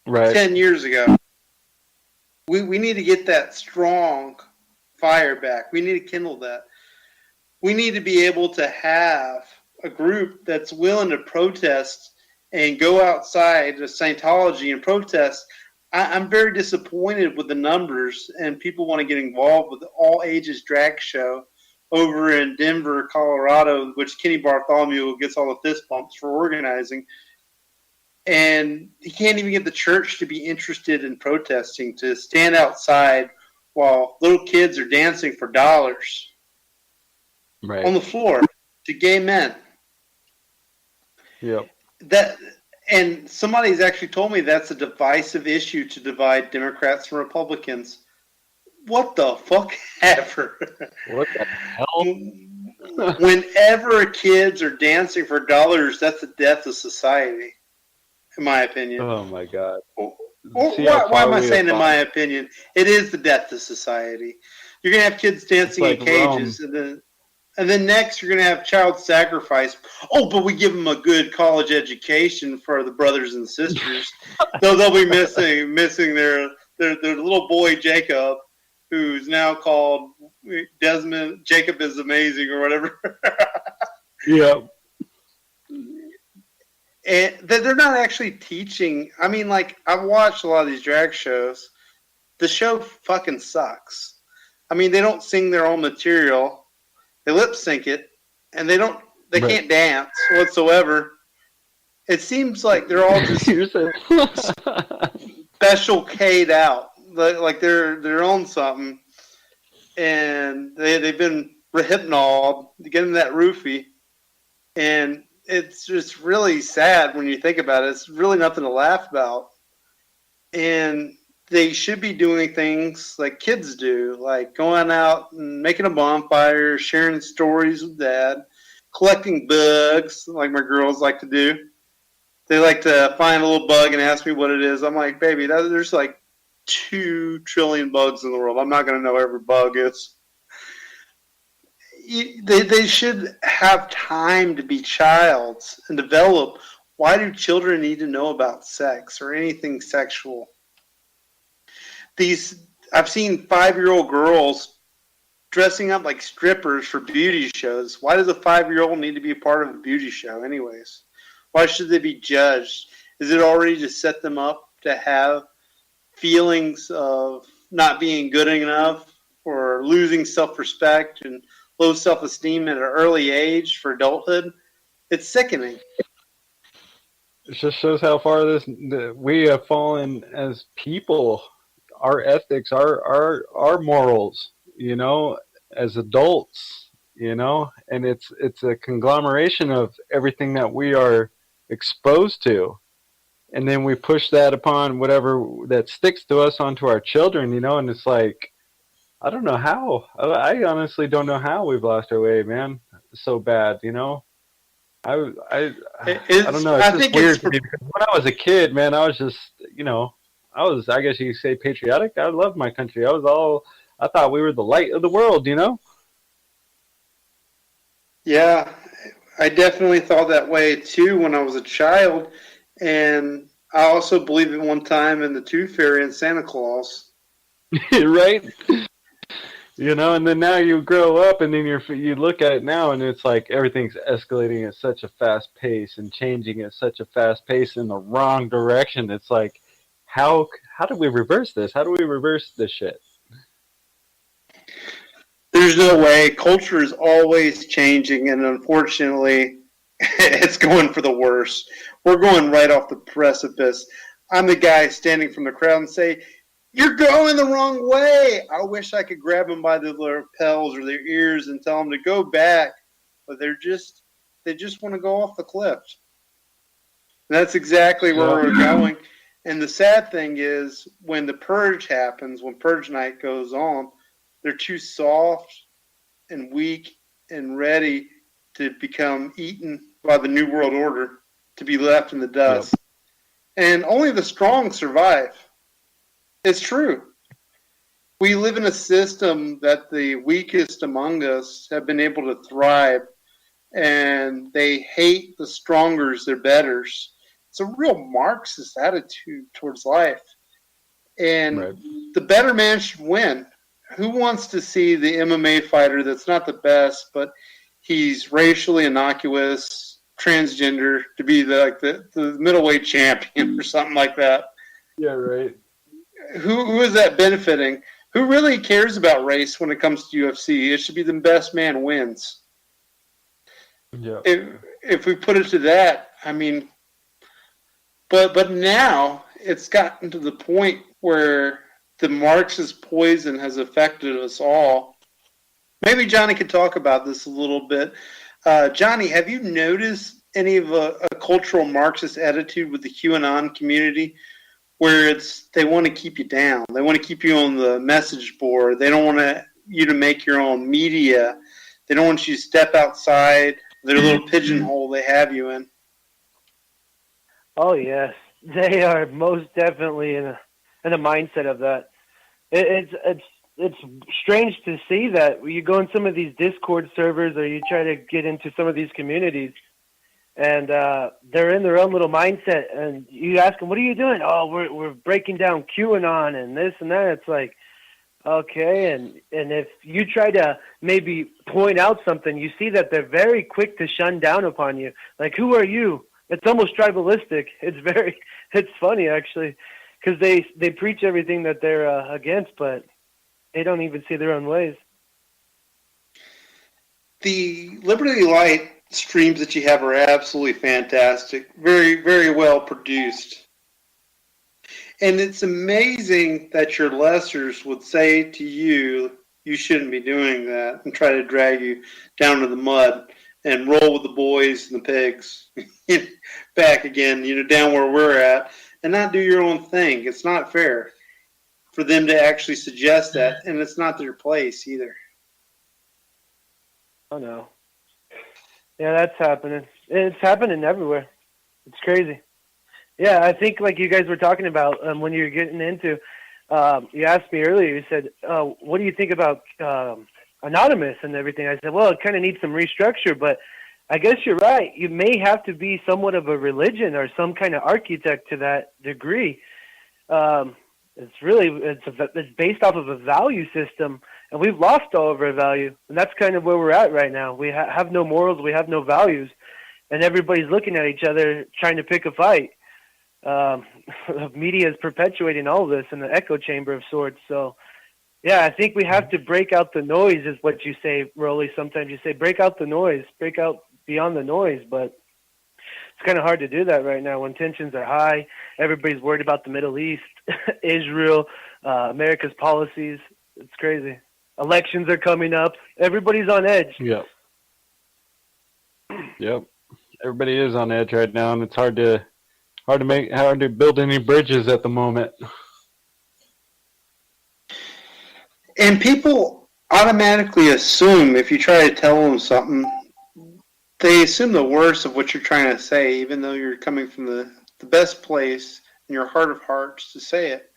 Right. 10 years ago. We need to get that strong fire back. We need to kindle that. We need to be able to have a group that's willing to protest and go outside of Scientology and protest. I'm very disappointed with the numbers, and people want to get involved with the all ages drag show over in Denver, Colorado, which Kenny Bartholomew gets all the fist bumps for organizing. And he can't even get the church to be interested in protesting, to stand outside while little kids are dancing for dollars on the floor to gay men. Yep. And somebody's actually told me that's a divisive issue to divide Democrats from Republicans. What the fuck ever? What the hell? Whenever kids are dancing for dollars, that's the death of society. In my opinion. Oh my God. Why am I saying in my opinion? It is the death of society. You're gonna have kids dancing in cages, and then next you're gonna have child sacrifice. Oh, but we give them a good college education for the brothers and sisters. They'll be missing their little boy Jacob, who's now called Desmond. Jacob is amazing or whatever. Yeah. And they're not actually teaching. I mean, like, I've watched a lot of these drag shows. The show fucking sucks. I mean, they don't sing their own material. They lip sync it, and they Right. can't dance whatsoever. It seems like they're all just special K'd out, like they're on something, and they've been rehypnoled to get in that roofie, and it's just really sad when you think about it. It's really nothing to laugh about, and they should be doing things like kids do, like going out and making a bonfire, sharing stories with dad, collecting bugs, like my girls like to do. They like to find a little bug and ask me what it is. I'm like, baby, there's like 2 trillion bugs in the world. I'm not going to know every bug is. They should have time to be childs and develop. Why do children need to know about sex or anything sexual? I've seen 5-year-old girls dressing up like strippers for beauty shows. Why does a 5-year-old need to be a part of a beauty show anyways? Why should they be judged? Is it already to set them up to have feelings of not being good enough or losing self-respect and low self-esteem at an early age for adulthood? It's sickening. It just shows how far we have fallen as people. Our ethics, our morals, as adults, and it's a conglomeration of everything that we are exposed to, and then we push that upon whatever that sticks to us onto our children, and it's like, I don't know how. I honestly don't know how we've lost our way, man. So bad, I don't know. It's just weird to me because when I was a kid, man, I was just, I guess you could say, patriotic. I loved my country. I thought we were the light of the world, Yeah, I definitely thought that way too when I was a child. And I also believed at one time in the Tooth Fairy and Santa Claus. Right? And then now you grow up and then you look at it now and it's like everything's escalating at such a fast pace and changing at such a fast pace in the wrong direction. It's like, how do we reverse this? How do we reverse this shit? There's no way. Culture is always changing, and unfortunately, it's going for the worse. We're going right off the precipice. I'm the guy standing from the crowd and say, "You're going the wrong way." I wish I could grab them by the lapels or their ears and tell them to go back, but they just want to go off the cliff. And that's exactly where we're going. And the sad thing is, when the purge happens, when purge night goes on, they're too soft and weak and ready to become eaten by the New World Order, to be left in the dust. Yep. And only the strong survive. It's true. We live in a system that the weakest among us have been able to thrive, and they hate the strongers, their betters. It's a real Marxist attitude towards life. And the better man should win. Who wants to see the MMA fighter that's not the best, but he's racially innocuous, transgender, to be the middleweight champion or something like that? Yeah, right. Who is that benefiting? Who really cares about race when it comes to UFC? It should be the best man wins. Yeah. If we put it to that, I mean, but now it's gotten to the point where the Marxist poison has affected us all. Maybe Johnny could talk about this a little bit. Johnny, have you noticed any of a cultural Marxist attitude with the QAnon community, where they want to keep you down? They want to keep you on the message board. They don't want you to make your own media. They don't want you to step outside their little pigeonhole they have you in. Oh yes, they are most definitely in a mindset of that. It's strange to see that you go in some of these Discord servers or you try to get into some of these communities, and they're in their own little mindset. And you ask them, "What are you doing?" "Oh, we're breaking down QAnon and this and that." It's like, okay, and if you try to maybe point out something, you see that they're very quick to shun down upon you. Like, who are you? It's almost tribalistic. It's funny actually, because they preach everything that they're against, but they don't even see their own ways. The Liberty Light streams that you have are absolutely fantastic. Very, very well produced. And it's amazing that your lessers would say to you, you shouldn't be doing that, and try to drag you down to the mud and roll with the boys and the pigs back again, down where we're at, and not do your own thing. It's not fair for them to actually suggest that, and it's not their place either. Oh no. Yeah, that's happening. It's happening everywhere. It's crazy. Yeah, I think like you guys were talking about when you were getting into, you asked me earlier, you said, what do you think about Anonymous and everything? I said, well, it kind of needs some restructure, but I guess you're right. You may have to be somewhat of a religion or some kind of architect to that degree. It's based off of a value system, and we've lost all of our value, and that's kind of where we're at right now. We have no morals, we have no values, and everybody's looking at each other trying to pick a fight. Media is perpetuating all of this in the echo chamber of sorts. So, yeah, I think we have to break out the noise, is what you say, Rollie. Sometimes you say break out the noise, break out beyond the noise, but it's kind of hard to do that right now when tensions are high. Everybody's worried about the Middle East, Israel, America's policies. It's crazy. Elections are coming up. Everybody's on edge. Yep. Everybody is on edge right now, and it's hard to build any bridges at the moment. And people automatically assume, if you try to tell them something, they assume the worst of what you're trying to say, even though you're coming from the best place in your heart of hearts to say it.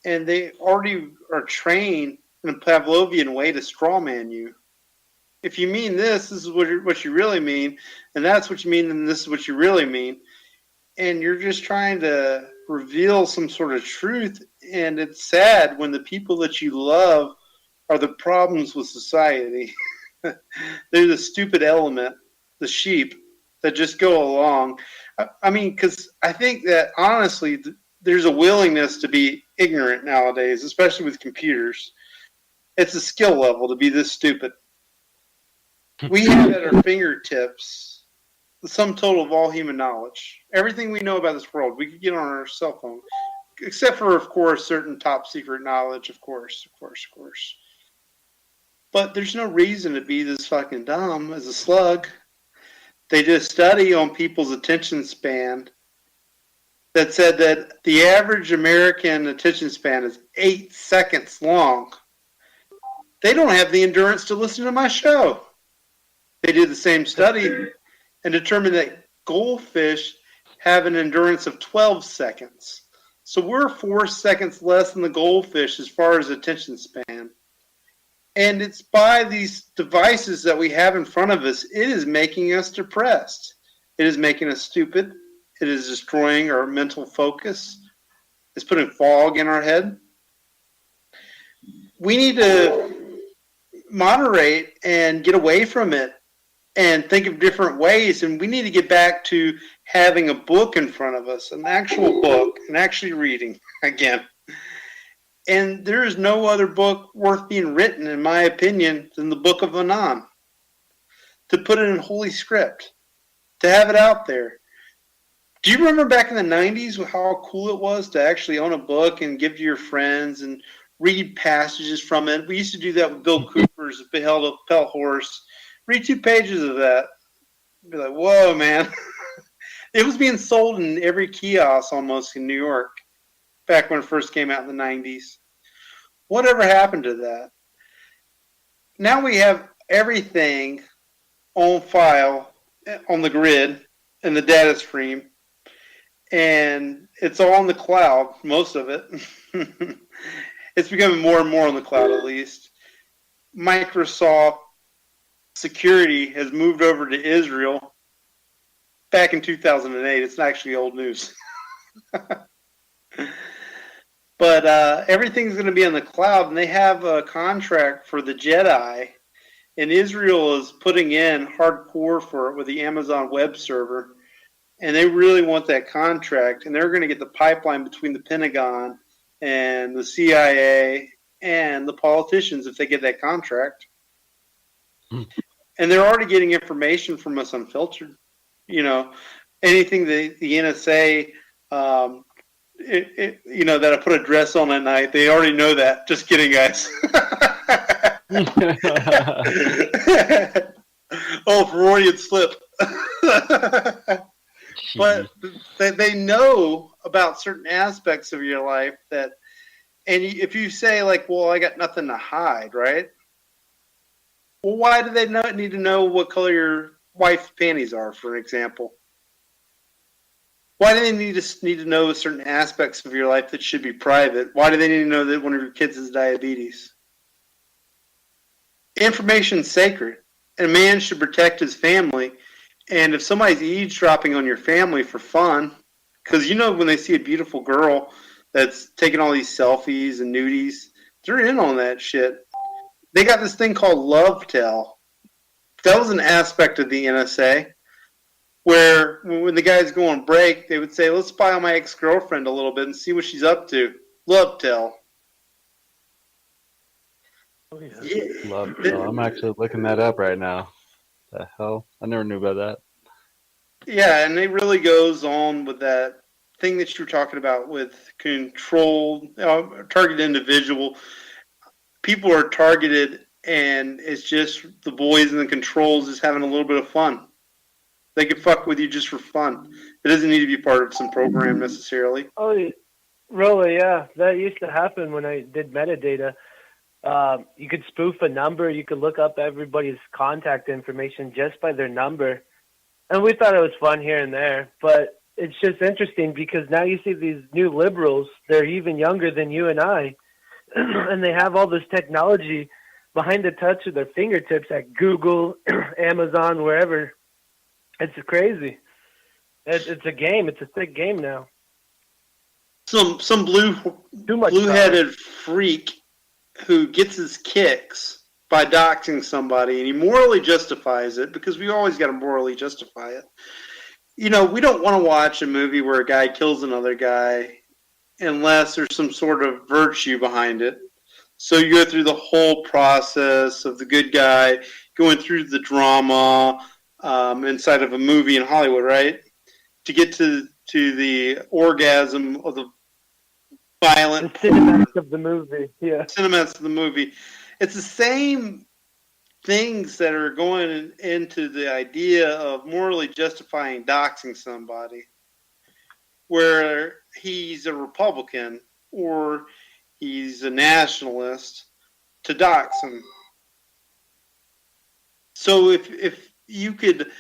And they already are trained in a Pavlovian way to strawman you. If you mean this is what you really mean, and that's what you mean, and this is what you really mean. And you're just trying to reveal some sort of truth, and it's sad when the people that you love are the problems with society. They're the stupid element, the sheep that just go along. I mean, because I think that honestly, there's a willingness to be ignorant nowadays, especially with computers. It's a skill level to be this stupid. We have at our fingertips the sum total of all human knowledge. Everything we know about this world, we could get on our cell phone, except for, of course, certain top secret knowledge, of course. But there's no reason to be this fucking dumb as a slug. They did a study on people's attention span that said that the average American attention span is 8 seconds long. They don't have the endurance to listen to my show. They did the same study and determined that goldfish have an endurance of 12 seconds. So we're 4 seconds less than the goldfish as far as attention span. And it's by these devices that we have in front of us, it is making us depressed. It is making us stupid. It is destroying our mental focus. It's putting fog in our head. We need to moderate and get away from it and think of different ways. And we need to get back to having a book in front of us, an actual book, and actually reading again. And there is no other book worth being written, in my opinion, than the Book of Anon. To put it in Holy Script, to have it out there. Do you remember back in the 90s how cool it was to actually own a book and give to your friends and read passages from it? We used to do that with Bill Cooper's Pale Horse. Read 2 pages of that. Be like, whoa, man. It was being sold in every kiosk almost in New York back when it first came out in the 90s. Whatever happened to that? Now we have everything on file on the grid in the data stream, and it's all on the cloud, most of it. It's becoming more and more on the cloud, at least. Microsoft security has moved over to Israel back in 2008. It's actually old news. But everything's going to be on the cloud, and they have a contract for the Jedi, and Israel is putting in hardcore for it with the Amazon web server and they really want that contract, and they're going to get the pipeline between the Pentagon and the CIA and the politicians if they get that contract. And they're already getting information from us unfiltered. You know, anything the NSA, that I put a dress on at night, they already know that. Just kidding, guys. Oh, Freudian slip. But they know about certain aspects of your life that, and if you say like, well, I got nothing to hide, right? Well, why do they need to know what color your wife's panties are, for example? Why do they need to know certain aspects of your life that should be private? Why do they need to know that one of your kids has diabetes? Information's sacred, and a man should protect his family. And if somebody's eavesdropping on your family for fun, because when they see a beautiful girl that's taking all these selfies and nudies, they're in on that shit. They got this thing called LoveTel. That was an aspect of the NSA where when the guys go on break, they would say, let's spy on my ex-girlfriend a little bit and see what she's up to. LoveTel. Oh, yeah. LoveTel. I'm actually looking that up right now. The hell? I never knew about that. Yeah, and it really goes on with that thing that you were talking about with controlled, targeted individual. People are targeted, and it's just the boys and the controls just having a little bit of fun. They can fuck with you just for fun. It doesn't need to be part of some program necessarily. Oh, really? Yeah, that used to happen when I did metadata. You could spoof a number. You could look up everybody's contact information just by their number. And we thought it was fun here and there. But it's just interesting because now you see these new liberals. They're even younger than you and I. And they have all this technology behind the touch of their fingertips at Google, Amazon, wherever. It's crazy. It's a game. It's a sick game now. Some blue-headed freak who gets his kicks by doxing somebody, and he morally justifies it because we always got to morally justify it. We don't want to watch a movie where a guy kills another guy unless there's some sort of virtue behind it. So you go through the whole process of the good guy going through the drama inside of a movie in Hollywood, right? To get to the orgasm of the violent the cinematics of the movie. Yeah, cinematics of the movie. It's the same things that are going into the idea of morally justifying doxing somebody, where he's a Republican or he's a nationalist, to dox him. So if you could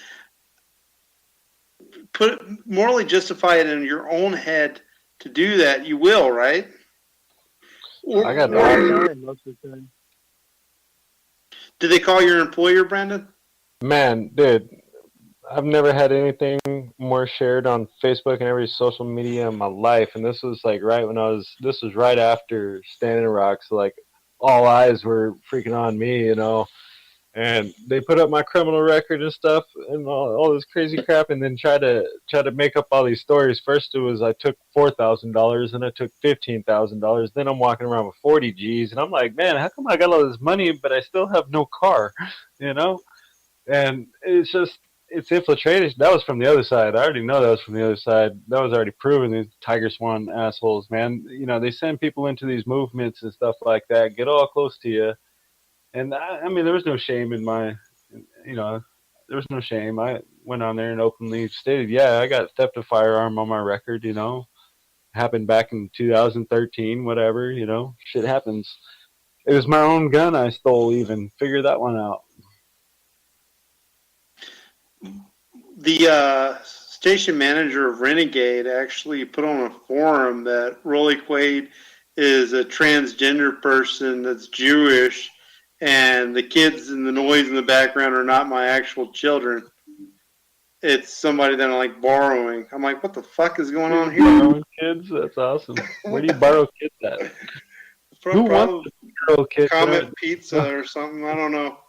morally justify it in your own head to do that, you will, right? I got most of the time. Did they call your employer, Brandon? Man, dude, I've never had anything more shared on Facebook and every social media in my life. And this was like this was right after Standing Rock. So like all eyes were freaking on me, and they put up my criminal record and stuff and all this crazy crap, and then try to make up all these stories. First it was I took $4,000 and I took $15,000. Then I'm walking around with 40 G's, and I'm like, man, how come I got all this money but I still have no car, And it's infiltrated. That was from the other side. I already know that was from the other side. That was already proven. These Tiger Swan assholes, man. They send people into these movements and stuff like that, get all close to you. And I mean, there was no shame in there was no shame. I went on there and openly stated, yeah, I got theft of firearm on my record, happened back in 2013, whatever, shit happens. It was my own gun I stole even. Figure that one out. The station manager of Renegade actually put on a forum that Rollie Quaid is a transgender person that's Jewish, and the kids and the noise in the background are not my actual children. It's somebody that I like borrowing. I'm like, what the fuck is going on here? Borrowing kids? That's awesome. Where do you borrow kids at? Who wants to borrow kids? Comet Pizza or something. I don't know.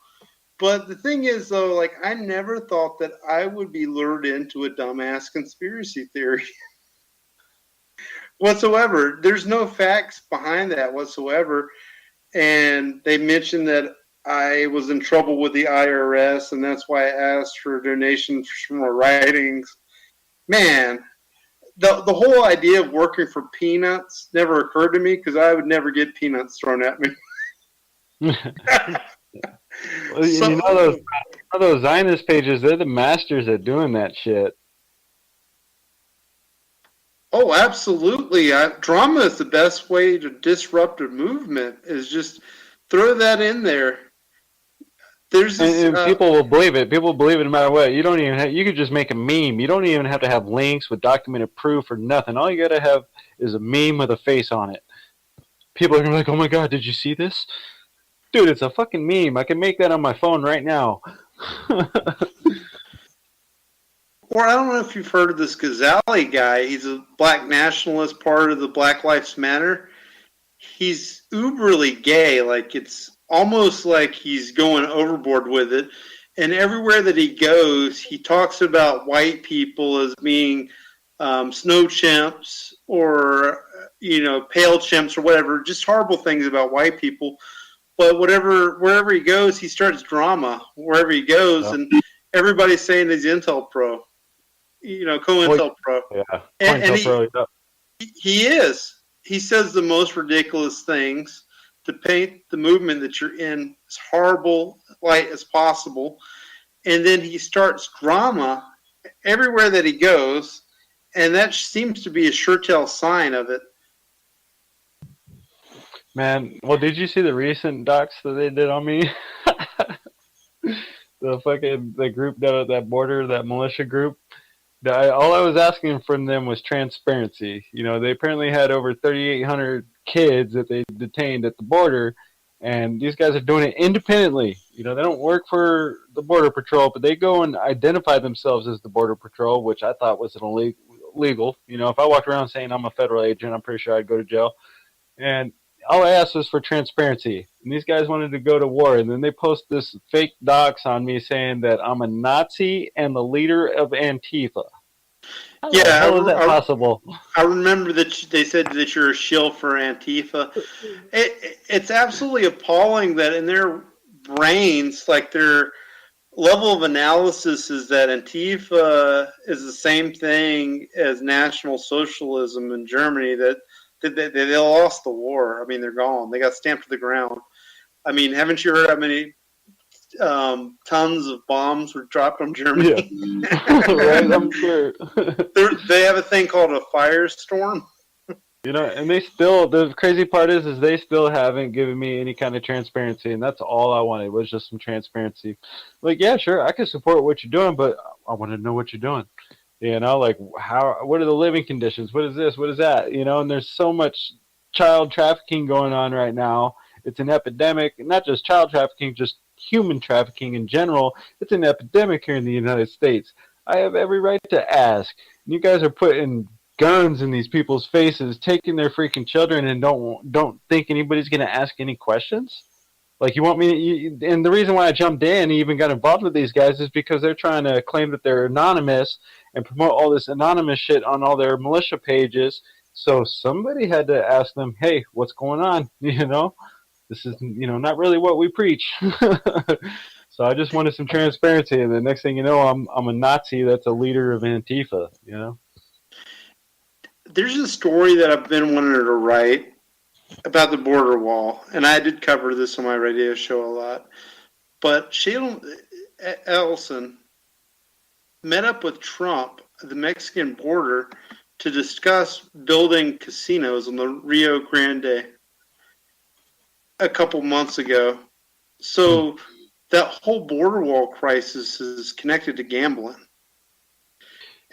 But the thing is, though, like, I never thought that I would be lured into a dumbass conspiracy theory whatsoever. There's no facts behind that whatsoever. And they mentioned that I was in trouble with the IRS, and that's why I asked for donations for my writings. Man, the whole idea of working for peanuts never occurred to me because I would never get peanuts thrown at me. Well, you know those Zionist pages, they're the masters at doing that shit. Oh, absolutely. Drama is the best way to disrupt a movement, is just throw that in there. There's this, And people will believe it. People believe it no matter what. You don't even have, you could just make a meme. You don't even have to have links with documented proof or nothing. All you gotta have is a meme with a face on it. People are gonna be like, "Oh my god, did you see this? Dude, it's a fucking meme. I can make that on my phone right now." or I don't know if you've heard of this Ghazali guy. He's a black nationalist, part of the Black Lives Matter. He's uberly gay. Like, it's almost like he's going overboard with it. And everywhere that he goes, he talks about white people as being snow chimps or, pale chimps or whatever, just horrible things about white people. But wherever he goes, he starts drama wherever he goes, and everybody's saying he's Intel Pro, COINTEL Pro. Yeah, and he is. He says the most ridiculous things to paint the movement that you're in as horrible light as possible. And then he starts drama everywhere that he goes, and that seems to be a sure tell sign of it. Man, well, did you see the recent docs that they did on me? The group down at that border, that militia group. All I was asking from them was transparency. They apparently had over 3,800 kids that they detained at the border, and these guys are doing it independently. They don't work for the Border Patrol, but they go and identify themselves as the Border Patrol, which I thought was illegal. If I walked around saying I'm a federal agent, I'm pretty sure I'd go to jail. And all I asked was for transparency. And these guys wanted to go to war. And then they post this fake docs on me saying that I'm a Nazi and the leader of Antifa. How is that possible? I remember that they said that you're a shill for Antifa. It's absolutely appalling that in their brains, like, their level of analysis is that Antifa is the same thing as National Socialism in Germany, that they lost the war. I mean, they're gone. They got stamped to the ground. I mean, haven't you heard how many tons of bombs were dropped on Germany? Yeah. Right, I'm sure. They have a thing called a firestorm. And the crazy part is they still haven't given me any kind of transparency, and that's all I wanted was just some transparency. Like, yeah, sure, I can support what you're doing, but I want to know what you're doing. Like, what are the living conditions? What is this? What is that? And there's so much child trafficking going on right now. It's an epidemic, not just child trafficking, just human trafficking in general. It's an epidemic here in the United States. I have every right to ask. You guys are putting guns in these people's faces, taking their freaking children, and don't think anybody's going to ask any questions? Like, you want me to, and the reason why I jumped in and even got involved with these guys is because they're trying to claim that they're anonymous and promote all this anonymous shit on all their militia pages. So somebody had to ask them, hey, what's going on? This is, not really what we preach. So I just wanted some transparency, and the next thing you know, I'm a Nazi that's a leader of Antifa, There's a story that I've been wanting to write about the border wall, and I did cover this on my radio show a lot. But Sheila Ellison met up with Trump at the Mexican border to discuss building casinos on the Rio Grande a couple months ago. So that whole border wall crisis is connected to gambling.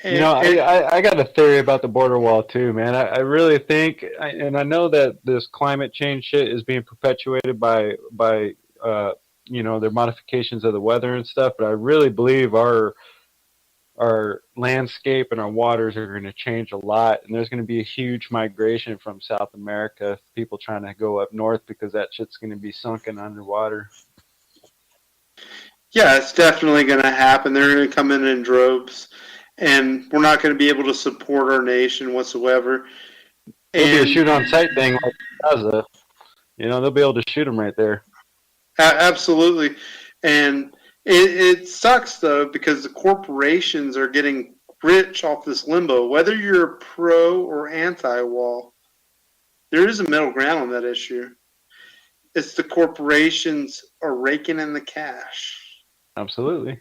And, I got a theory about the border wall too, man. I really think, and I know that this climate change shit is being perpetuated by their modifications of the weather and stuff, but I really believe our landscape and our waters are going to change a lot, and there's going to be a huge migration from South America, people trying to go up north because that shit's going to be sunken underwater. Yeah, it's definitely going to happen. They're going to come in droves, and we're not going to be able to support our nation whatsoever. It'll be a And shoot on sight thing like Gaza. They'll be able to shoot them right there. absolutely. And it sucks, though, because the corporations are getting rich off this limbo. Whether you're pro or anti-wall, there is a middle ground on that issue. It's the corporations are raking in the cash. Absolutely.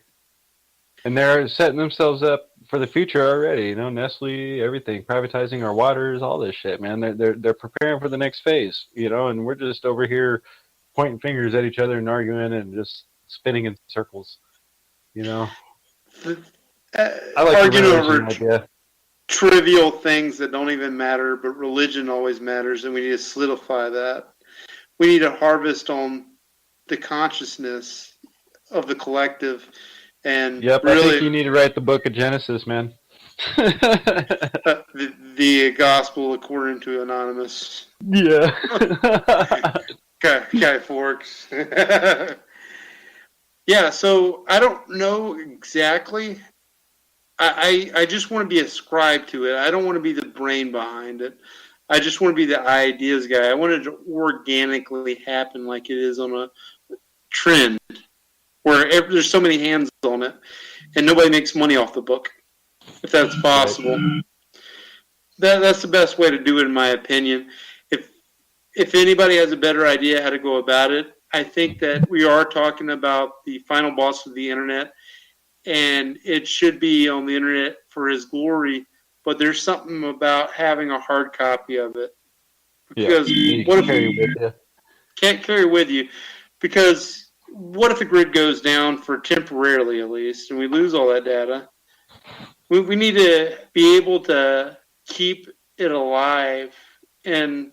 And they're setting themselves up for the future already. Nestle, everything, privatizing our waters, all this shit, man. They're preparing for the next phase. And we're just over here pointing fingers at each other and arguing and just spinning in circles. I like Arguing the over religion idea. trivial things that don't even matter, but religion always matters, and we need to solidify that. We need to harvest on the consciousness of the collective. And Yep, really, I think you need to write the book of Genesis, man. the gospel according to Anonymous. Yeah. Guy Forks. Yeah, so I don't know exactly. I just want to be ascribed to it. I don't want to be the brain behind it. I just want to be the ideas guy. I want it to organically happen like it is on a trend where there's so many hands on it and nobody makes money off the book, if that's possible. That's the best way to do it, in my opinion. If anybody has a better idea how to go about it, I think that we are talking about the final boss of the internet, and it should be on the internet for his glory, but there's something about having a hard copy of it. Because what if you can't carry with you? Because what if the grid goes down for temporarily at least, and we lose all that data? We need to be able to keep it alive in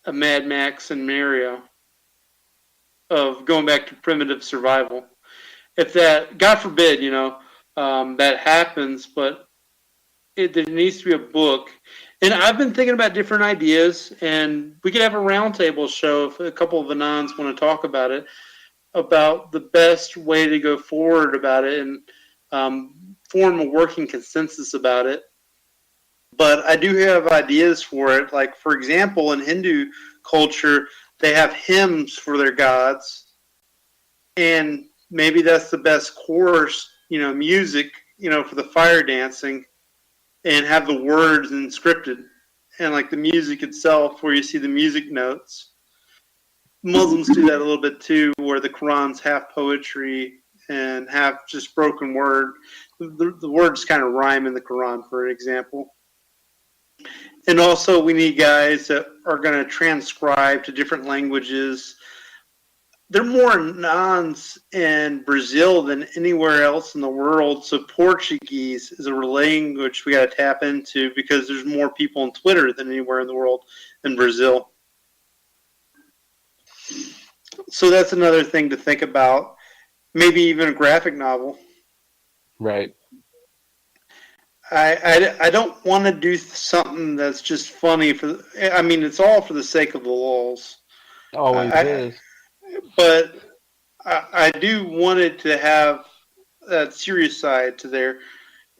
a Mad Max scenario of going back to primitive survival. If that, God forbid, that happens, but there needs to be a book. And I've been thinking about different ideas, and we could have a roundtable show if a couple of Anons want to talk about it, about the best way to go forward about it and form a working consensus about it. But I do have ideas for it. Like, for example, in Hindu culture, they have hymns for their gods. And maybe that's the best course, music, for the fire dancing, and have the words inscripted. And like the music itself, where you see the music notes. Muslims do that a little bit too, where the Quran's half poetry and half just broken word. The words kind of rhyme in the Quran, for example. And also, we need guys that are going to transcribe to different languages. There are more Nons in Brazil than anywhere else in the world, so Portuguese is a language we got to tap into because there's more people on Twitter than anywhere in the world in Brazil. So that's another thing to think about. Maybe even a graphic novel. Right. I don't want to do something that's just funny it's all for the sake of the lulz. Always is. But I do want it to have that serious side to there.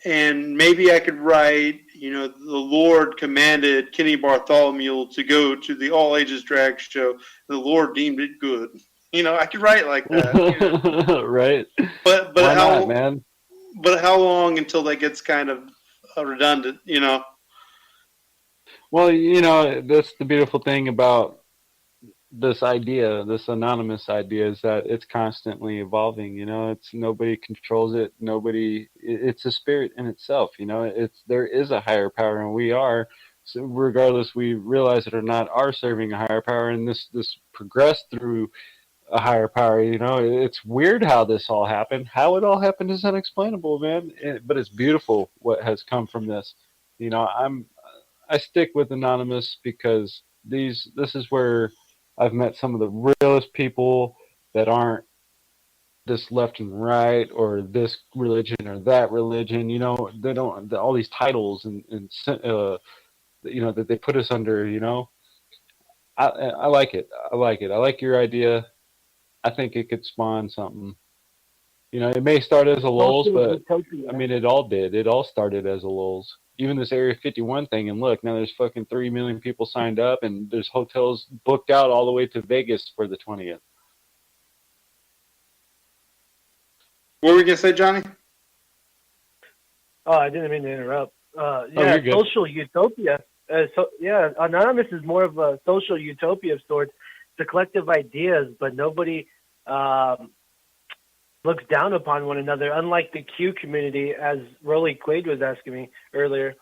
And maybe I could write, the Lord commanded Kenny Bartholomew to go to the all ages drag show. The Lord deemed it good. I could write like that. Right. But why not, man? But how long until that gets kind of redundant, Well, that's the beautiful thing about this idea, this anonymous idea, is that it's constantly evolving. It's nobody controls it. It's a spirit in itself. There is a higher power, and we are. So regardless, we realize it or not, are serving a higher power, and this progressed through a higher power. It's weird how this all happened. How it all happened is unexplainable, man. But it's beautiful what has come from this. I stick with Anonymous because this is where I've met some of the realest people that aren't this left and right or this religion or that religion. They don't all these titles and that they put us under. I like it. I like it. I like your idea. I think it could spawn something. You know, it may start as a lulz, Social but utopia. I mean, it all did. It all started as a lulz. Even this Area 51 thing, and look, now there's fucking 3 million people signed up, and there's hotels booked out all the way to Vegas for the 20th. What were we gonna say, Johnny? Oh, I didn't mean to interrupt. Oh, Yeah, you're good. social utopia. Yeah, Anonymous is more of a social utopia of sorts. The collective ideas, but nobody looks down upon one another. Unlike the Q community, as Rollie Quaid was asking me earlier,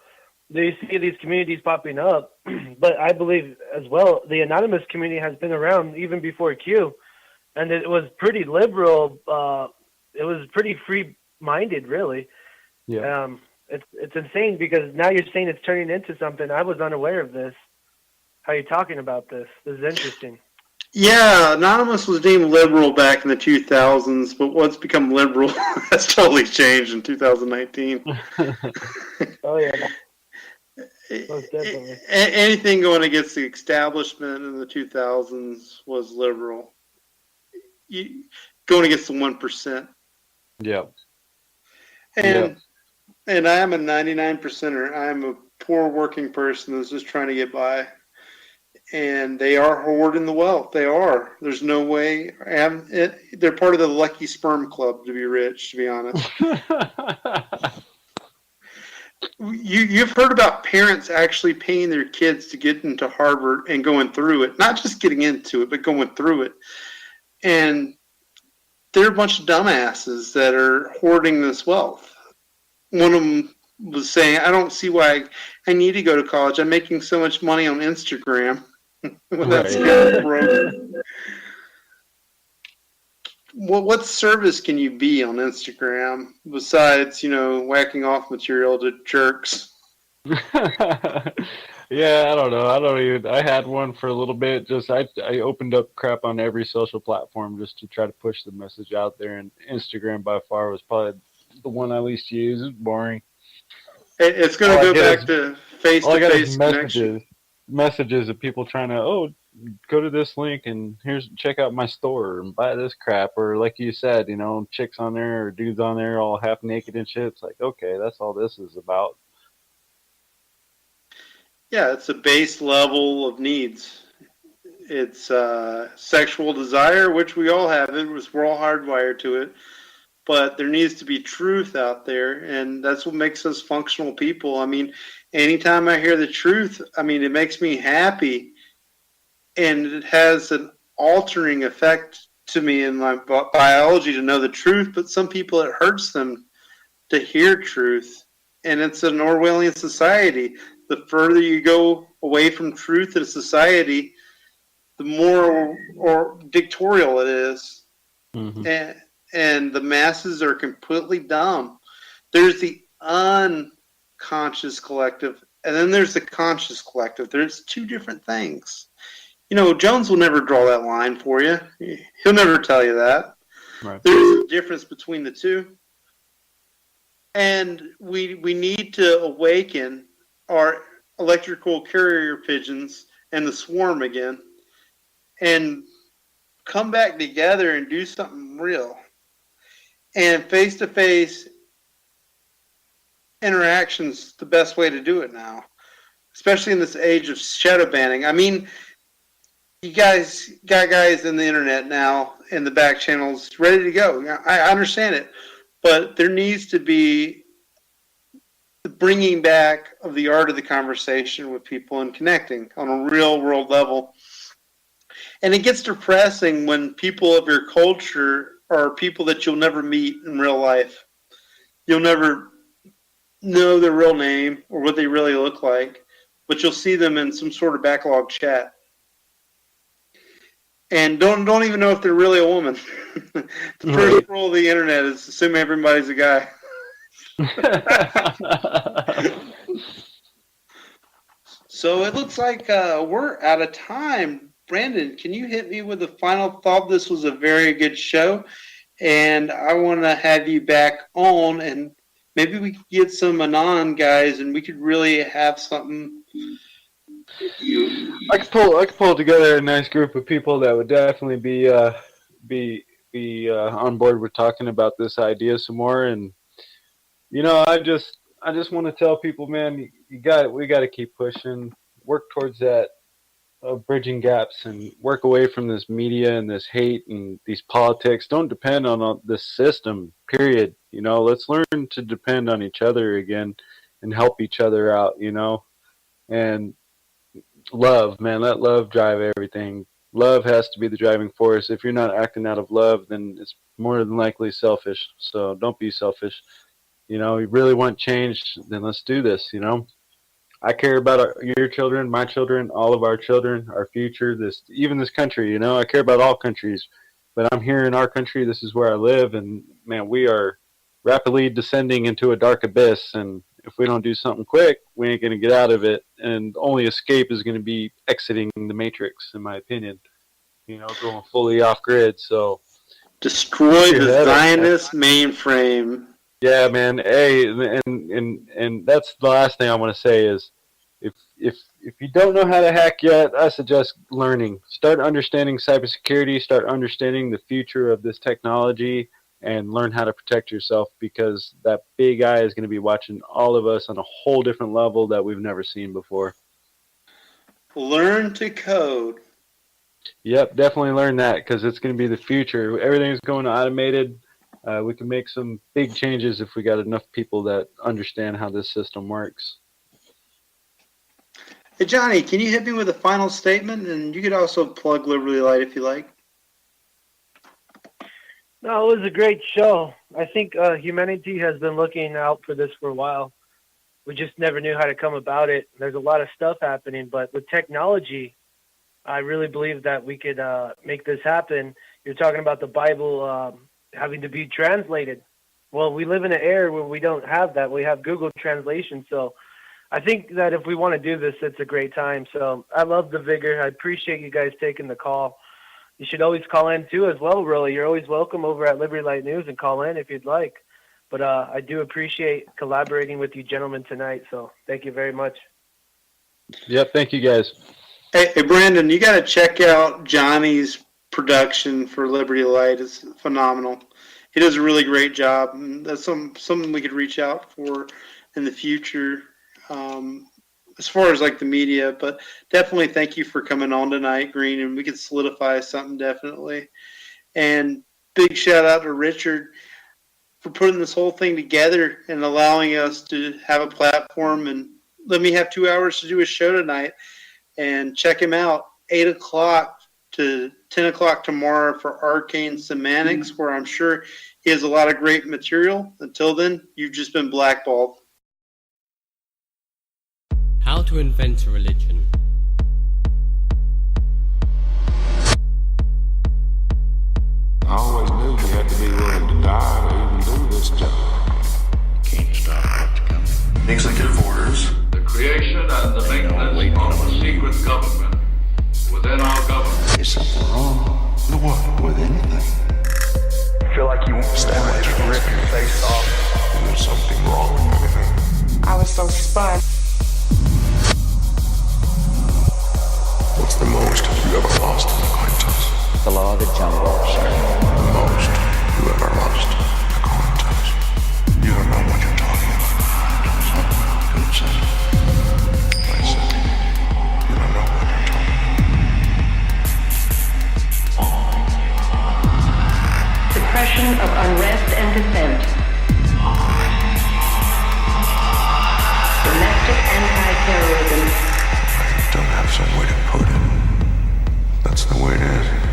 they see these communities popping up. But I believe as well, the Anonymous community has been around even before Q, and it was pretty liberal. It was pretty free-minded, really. Yeah. It's insane because now you're saying it's turning into something. I was unaware of this. How are you talking about this? This is interesting. Yeah, Anonymous was deemed liberal back in the 2000s, but what's become liberal has totally changed in 2019. Oh, yeah. Most definitely. Anything going against the establishment in the 2000s was liberal. Going against the 1%. Yeah. And I am a 99%er. I am a poor working person that's just trying to get by. And they are hoarding the wealth. They are. There's no way. They're part of the lucky sperm club to be rich, to be honest. You've heard about parents actually paying their kids to get into Harvard and going through it. Not just getting into it, but going through it. And they're a bunch of dumbasses that are hoarding this wealth. One of them was saying, I don't see why I need to go to college. I'm making so much money on Instagram. When that's broke. What service can you be on Instagram besides, whacking off material to jerks? Yeah, I don't know. I had one for a little bit. I opened up crap on every social platform just to try to push the message out there. And Instagram by far was probably the one I least used. It's boring. It's going to go back to face-to-face connection. Messages of people trying to, go to this link and check out my store and buy this crap. Or like you said, chicks on there or dudes on there all half naked and shit. It's like, okay, that's all this is about. Yeah, it's a base level of needs. It's sexual desire, which we all have. We're all hardwired to it. But there needs to be truth out there, and that's what makes us functional people. I mean, anytime I hear the truth, it makes me happy, and it has an altering effect to me in my biology to know the truth, but some people, it hurts them to hear truth, and it's an Orwellian society. The further you go away from truth in society, the more dictatorial it is. Mm-hmm. And the masses are completely dumb. There's the unconscious collective, and then there's the conscious collective. There's two different things. Jones will never draw that line for you. He'll never tell you that. Right. There's a difference between the two. And we need to awaken our electrical carrier pigeons and the swarm again and come back together and do something real. And face-to-face interaction's the best way to do it now, especially in this age of shadow banning. You guys got guys in the internet now in the back channels ready to go. I understand it, but there needs to be the bringing back of the art of the conversation with people and connecting on a real world level. And it gets depressing when people of your culture are people that you'll never meet in real life. You'll never know their real name or what they really look like, but you'll see them in some sort of backlog chat. And don't even know if they're really a woman. The first rule of the internet is assume everybody's a guy. So it looks like we're out of time. Brandon, can you hit me with a final thought? This was a very good show, and I want to have you back on, and maybe we could get some Anon guys, and we could really have something. I could pull together a nice group of people that would definitely be be on board with talking about this idea some more. And I just want to tell people, man, we got to keep pushing, work towards that, bridging gaps, and work away from this media and this hate and these politics. Don't depend on this system. Period. Let's learn to depend on each other again and help each other out. And love, man, let love drive everything. Love has to be the driving force. If you're not acting out of love, then it's more than likely selfish. So don't be selfish. You really want change, then let's do this. I care about your children, my children, all of our children, our future, even this country. I care about all countries, but I'm here in our country. This is where I live, and man, we are rapidly descending into a dark abyss. And if we don't do something quick, we ain't gonna get out of it. And the only escape is gonna be exiting the matrix, in my opinion. Going fully off grid. So destroy the Zionist mainframe. Yeah, man. Hey, and that's the last thing I want to say is, if you don't know how to hack yet, I suggest learning. Start understanding cybersecurity. Start understanding the future of this technology, and learn how to protect yourself, because that big eye is going to be watching all of us on a whole different level that we've never seen before. Learn to code. Yep, definitely learn that, because it's going to be the future. Everything's going automated. We can make some big changes if we got enough people that understand how this system works. Hey, Johnny, can you hit me with a final statement? And you could also plug Liberty Light if you like. No, it was a great show. I think humanity has been looking out for this for a while. We just never knew how to come about it. There's a lot of stuff happening, but with technology, I really believe that we could make this happen. You're talking about the Bible having to be translated. Well, we live in an era where we don't have that. We have Google Translation. So I think that if we want to do this, it's a great time. So I love the vigor. I appreciate you guys taking the call. You should always call in too as well, Rollie. You're always welcome over at Liberty Light News, and call in if you'd like. But I do appreciate collaborating with you gentlemen tonight. So thank you very much. Yep, thank you guys. Hey, Brandon, you got to check out Johnny's production for Liberty Light. It's phenomenal. He does a really great job, and that's something we could reach out for in the future, as far as like the media. But definitely thank you for coming on tonight, Green, and we could solidify something definitely. And big shout out to Richard for putting this whole thing together and allowing us to have a platform and let me have 2 hours to do a show tonight. And check him out, 8 o'clock to 10 o'clock tomorrow for Arcane Semantics, where I'm sure he has a lot of great material. Until then, you've just been blackballed. How to invent a religion. I always knew you had to be willing to die to even do this job. Can't stop it coming. Executive orders. The creation and the maintenance of a secret government within our government. Is something wrong? With what? With anything? I feel like you want to rip your face off. There's something wrong with anything. I was so spun. What's the most you ever lost an acquaintance? The law of the jungle, sir. The most you ever lost an acquaintance? You don't know what you're talking about. Who said it? I said, you don't know what you're talking about. Suppression of unrest and dissent. Domestic anti-terrorism. I don't have some way to put it. That's the way it is.